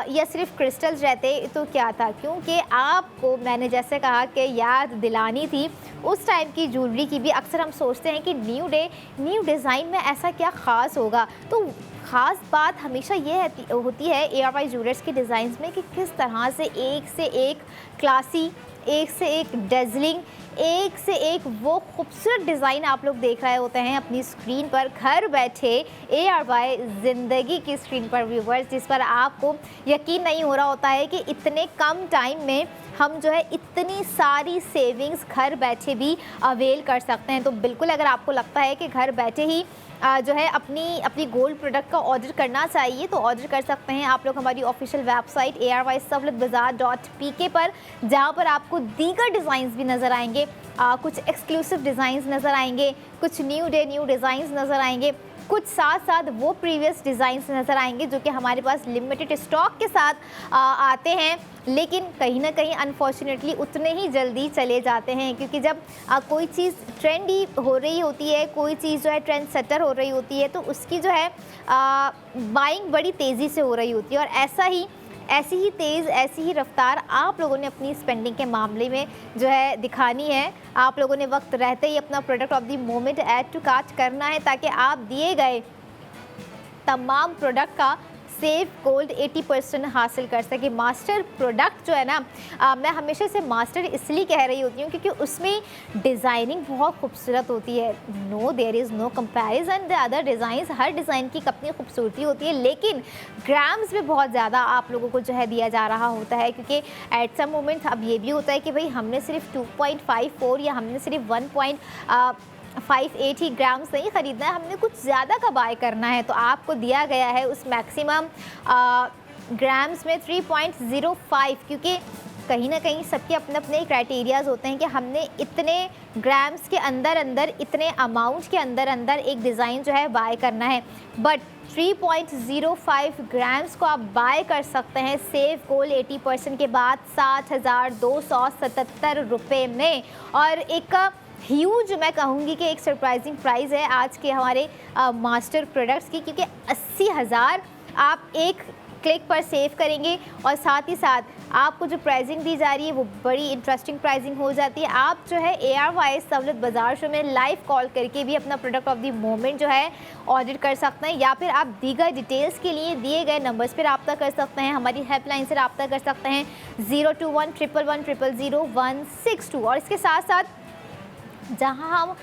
या सिर्फ क्रिस्टल्स रहते तो क्या था, क्योंकि आपको मैंने जैसे कहा कि याद दिलानी थी उस टाइम की ज्वेलरी की भी। अक्सर हम सोचते हैं कि न्यू डे न्यू डिज़ाइन में ऐसा क्या ख़ास होगा, तो ख़ास बात हमेशा ये होती है ARY ज्वेलर्स के डिज़ाइंस में कि किस तरह से एक क्लासी, एक से एक डेजलिंग, एक से एक वो खूबसूरत डिज़ाइन आप लोग देख रहे होते हैं अपनी स्क्रीन पर, घर बैठे ARY ज़िंदगी की स्क्रीन पर व्यूवर्स, जिस पर आपको यकीन नहीं हो रहा होता है कि इतने कम टाइम में हम जो है इतनी सारी सेविंग्स घर बैठे भी अवेल कर सकते हैं। तो बिल्कुल अगर आपको लगता है कि घर बैठे ही जो है अपनी गोल्ड प्रोडक्ट का ऑर्डर करना चाहिए तो ऑर्डर कर सकते हैं आप लोग हमारी ऑफिशियल वेबसाइट ARYSahlatbazaar.pk पर, जहां पर आपको दीगर डिज़ाइंस भी नज़र आएंगे, कुछ एक्सक्लूसिव डिज़ाइंस नज़र आएंगे, कुछ न्यू डिज़ाइंस नज़र आएंगे, कुछ साथ साथ वो प्रीवियस डिज़ाइंस नज़र आएंगे जो कि हमारे पास लिमिटेड स्टॉक के साथ आते हैं, लेकिन कहीं ना कहीं अनफॉर्चुनेटली उतने ही जल्दी चले जाते हैं, क्योंकि जब कोई चीज़ ट्रेंडी हो रही होती है, कोई चीज़ जो है ट्रेंड सेटर हो रही होती है, तो उसकी जो है बाइंग बड़ी तेज़ी से हो रही होती है। और ऐसी ही तेज़, ऐसी ही रफ्तार आप लोगों ने अपनी स्पेंडिंग के मामले में जो है दिखानी है। आप लोगों ने वक्त रहते ही अपना product of the moment add to cart करना है, ताकि आप दिए गए तमाम प्रोडक्ट का सेव गोल्ड 80% हासिल कर सके। मास्टर प्रोडक्ट जो है ना, मैं हमेशा से मास्टर इसलिए कह रही होती हूँ क्योंकि उसमें डिज़ाइनिंग बहुत खूबसूरत होती है। No there is no comparison the other designs, हर डिज़ाइन की अपनी खूबसूरती होती है, लेकिन ग्राम्स में बहुत ज़्यादा आप लोगों को जो है दिया जा रहा होता है, क्योंकि एट सम मोमेंट अब ये भी होता है कि भाई हमने सिर्फ 2.54 या हमने सिर्फ 1.58 ही ग्राम्स नहीं ख़रीदना है, हमने कुछ ज़्यादा का बाय करना है, तो आपको दिया गया है उस मैक्सिमम ग्राम्स में 3.05, क्योंकि कहीं ना कहीं सबके अपने अपने क्राइटेरियाज़ होते हैं कि हमने इतने ग्राम्स के अंदर इतने अमाउंट के अंदर एक डिज़ाइन जो है बाय करना है। बट 3.05 ग्राम्स को आप बाय कर सकते हैं सेव गोल्ड 80% के बाद 7,277 रुपये में। और एक ह्यूज, मैं कहूँगी कि एक सरप्राइजिंग प्राइस है आज के हमारे मास्टर प्रोडक्ट्स की, क्योंकि 80,000 आप एक क्लिक पर सेव करेंगे और साथ ही साथ आपको जो प्राइसिंग दी जा रही है वो बड़ी इंटरेस्टिंग प्राइसिंग हो जाती है। आप जो है ARY सहूलत बाज़ार शो में लाइव कॉल करके भी अपना प्रोडक्ट ऑफ द मोमेंट जो है ऑर्डर कर सकते हैं, या फिर आप दीगर डिटेल्स के लिए दिए गए नंबर्स पर रब्ता कर सकते हैं, हमारी हेल्पलाइन से रब्ता कर सकते हैं 02111000162। और इसके साथ साथ जहां हम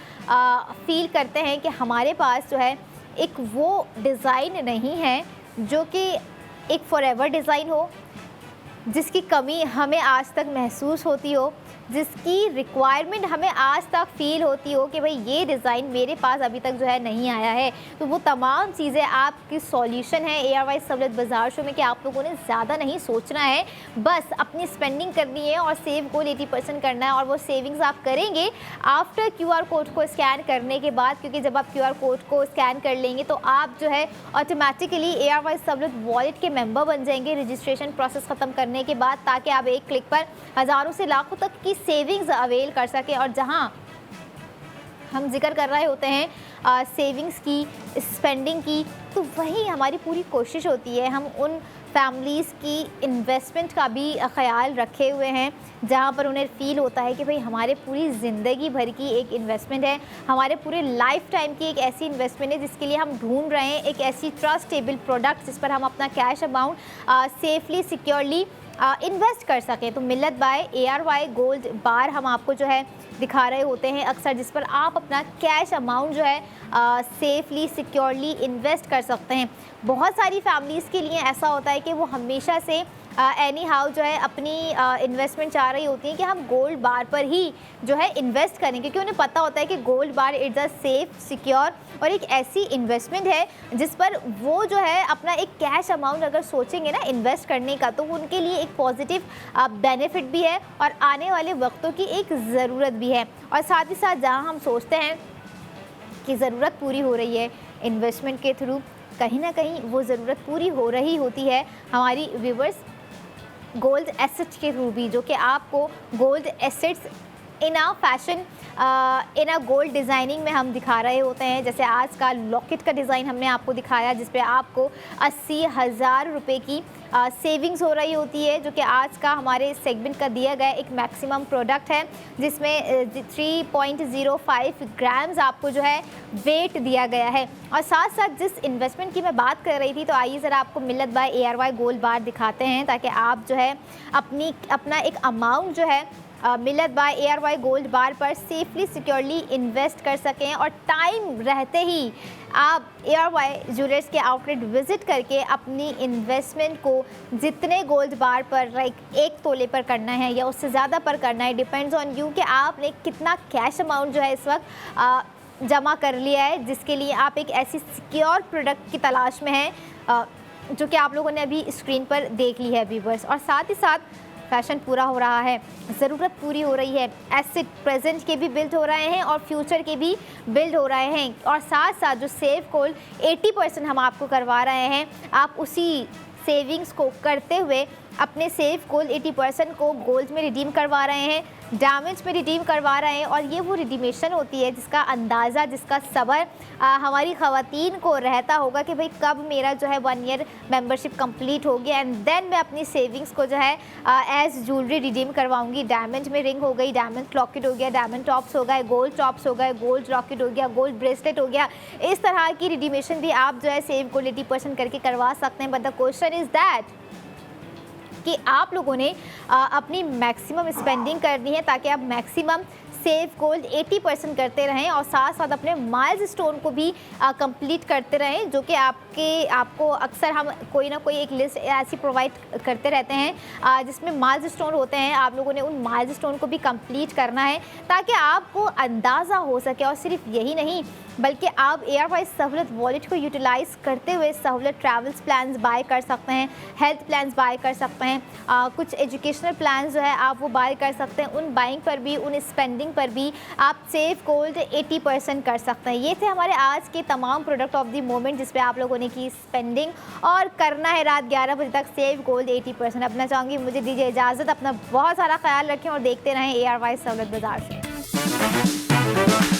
फील करते हैं कि हमारे पास जो है एक वो डिज़ाइन नहीं है जो कि एक फॉरएवर डिज़ाइन हो, जिसकी कमी हमें आज तक महसूस होती हो, जिसकी रिक्वायरमेंट हमें आज तक फ़ील होती हो कि भाई ये डिज़ाइन मेरे पास अभी तक जो है नहीं आया है, तो वो तमाम चीज़ें आपकी सॉल्यूशन है ARY सहूलत बाज़ार शो में कि आप लोगों ने ज़्यादा नहीं सोचना है, बस अपनी स्पेंडिंग करनी है और सेव गोल्ड 80% करना है। और वो सेविंग्स आप करेंगे आफ्टर QR कोड को स्कैन करने के बाद, क्योंकि जब आप QR कोड को स्कैन कर लेंगे तो आप जो है ऑटोमेटिकली ARY सहूलत वॉलेट के मेंबर बन जाएंगे रजिस्ट्रेशन प्रोसेस ख़त्म करने के बाद, ताकि आप एक क्लिक पर हज़ारों से लाखों तक की सेविंग्स अवेल कर सके। और जहां हम जिक्र कर रहे होते हैं सेविंग्स की, स्पेंडिंग की, तो वही हमारी पूरी कोशिश होती है हम उन फैमिलीज़ की इन्वेस्टमेंट का भी ख्याल रखे हुए हैं, जहाँ पर उन्हें फ़ील होता है कि भाई हमारे पूरी ज़िंदगी भर की एक इन्वेस्टमेंट है, हमारे पूरे लाइफ टाइम की एक ऐसी इन्वेस्टमेंट है जिसके लिए हम ढूंढ रहे हैं एक ऐसी ट्रस्टेबल प्रोडक्ट जिस पर हम अपना cash amount safely securely invest कर सकें। तो मिल्लत बाय ARY गोल्ड बार हम आपको जो है दिखा रहे होते हैं अक्सर, जिस पर आप अपना कैश अमाउंट जो है सेफली सिक्योरली इन्वेस्ट कर सकते हैं। बहुत सारी फैमिलीज़ के लिए ऐसा होता है कि वो हमेशा से एनी हाउ जो है अपनी इन्वेस्टमेंट चाह रही होती है कि हम गोल्ड बार पर ही जो है इन्वेस्ट करें, क्योंकि उन्हें पता होता है कि gold bar it's a safe, secure और एक ऐसी इन्वेस्टमेंट है जिस पर वो जो है अपना एक कैश अमाउंट अगर सोचेंगे ना इन्वेस्ट करने का, तो उनके लिए एक पॉजिटिव बेनिफिट भी है और आने वाले वक्तों की एक ज़रूरत भी है। और साथ ही साथ जहाँ हम सोचते हैं कि ज़रूरत पूरी हो रही है इन्वेस्टमेंट के थ्रू, कहीं ना कहीं वो ज़रूरत पूरी हो रही होती है हमारी व्यूवर्स गोल्ड एसेट्स के थ्रू भी, जो कि आपको gold assets in a fashion in a gold designing में हम दिखा रहे होते हैं। जैसे आज का लॉकेट का डिज़ाइन हमने आपको दिखाया जिस पे आपको 80,000 रुपये की सेविंग्स हो रही होती है, जो कि आज का हमारे सेगमेंट का दिया गया एक मैक्सिमम प्रोडक्ट है, जिसमें 3.05 ग्राम्स आपको जो है वेट दिया गया है। और साथ साथ जिस इन्वेस्टमेंट की मैं बात कर रही थी, तो आइए ज़रा आपको मिल्लत बाय ARY गोल्ड बार दिखाते हैं, ताकि आप जो है अपना एक अमाउंट जो है मिलत बाय ARY गोल्ड बार पर सेफली सिक्योरली इन्वेस्ट कर सकें और टाइम रहते ही आप ARY ज्वेलर्स के आउटलेट विजिट करके अपनी इन्वेस्टमेंट को जितने गोल्ड बार पर लाइक 1 तोले पर करना है या उससे ज़्यादा पर करना है, डिपेंड्स ऑन यू कि आपने कितना कैश अमाउंट जो है इस वक्त जमा कर लिया है, जिसके लिए आप एक ऐसी सिक्योर प्रोडक्ट की तलाश में हैं जो कि आप लोगों ने अभी स्क्रीन पर देख ली है व्यूअर्स। और साथ ही साथ फैशन पूरा हो रहा है, ज़रूरत पूरी हो रही है, एसेट प्रेजेंट के भी बिल्ड हो रहे हैं और फ्यूचर के भी बिल्ड हो रहे हैं। और साथ साथ जो सेव गोल्ड 80% हम आपको करवा रहे हैं, आप उसी सेविंग्स को करते हुए अपने सेव गोल्ड 80% को गोल्ड में रिडीम करवा रहे हैं, डायमंड्स में रिडीम करवा रहे हैं। और ये वो रिडीमेशन होती है जिसका अंदाज़ा, जिसका सब्र हमारी ख़वातीन को रहता होगा कि भाई कब मेरा जो है 1 ईयर मेंबरशिप कंप्लीट होगी एंड देन मैं अपनी सेविंग्स को जो है एज ज्वेलरी रिडीम करवाऊंगी। डायमंड में रिंग हो गई, डायमंड लॉकेट हो गया, डायमंड टॉप्स हो गए, गोल्ड टॉप्स हो गए, गोल्ड लॉकेट हो गया, गोल्ड ब्रेसलेट हो गया। इस तरह की रिडीमेशन भी आप जो है सेव गोल्ड 80% करके करवा सकते हैं। But the question is that कि आप लोगों ने अपनी मैक्सिमम स्पेंडिंग करनी है ताकि आप मैक्सिमम सेव गोल्ड 80% करते रहें और साथ साथ अपने माइल्स स्टोन को भी कंप्लीट करते रहें, जो कि आपको अक्सर हम कोई ना कोई एक लिस्ट ऐसी प्रोवाइड करते रहते हैं जिसमें माइल्स स्टोन होते हैं। आप लोगों ने उन माइल्स स्टोन को भी कंप्लीट करना है ताकि आपको अंदाज़ा हो सके। और सिर्फ यही नहीं बल्कि आप ARY सहूलत वॉलेट को यूटिलाइज़ करते हुए सहूलत ट्रैवल्स प्लान्स बाय कर सकते हैं, हेल्थ प्लान्स बाय कर सकते हैं, कुछ एजुकेशनल प्लान्स जो है आप वो बाय कर सकते हैं। उन बाइंग पर भी, उन स्पेंडिंग पर भी आप सेव गोल्ड 80% कर सकते हैं। ये थे हमारे आज के तमाम प्रोडक्ट ऑफ द मोमेंट जिस पे आप लोगों ने की स्पेंडिंग और करना है रात 11 बजे तक सेव गोल्ड 80%। अपना चाहूँगी मुझे दीजिए इजाज़त, अपना बहुत सारा ख्याल रखें और देखते रहें ARY सहूलत बाज़ार से।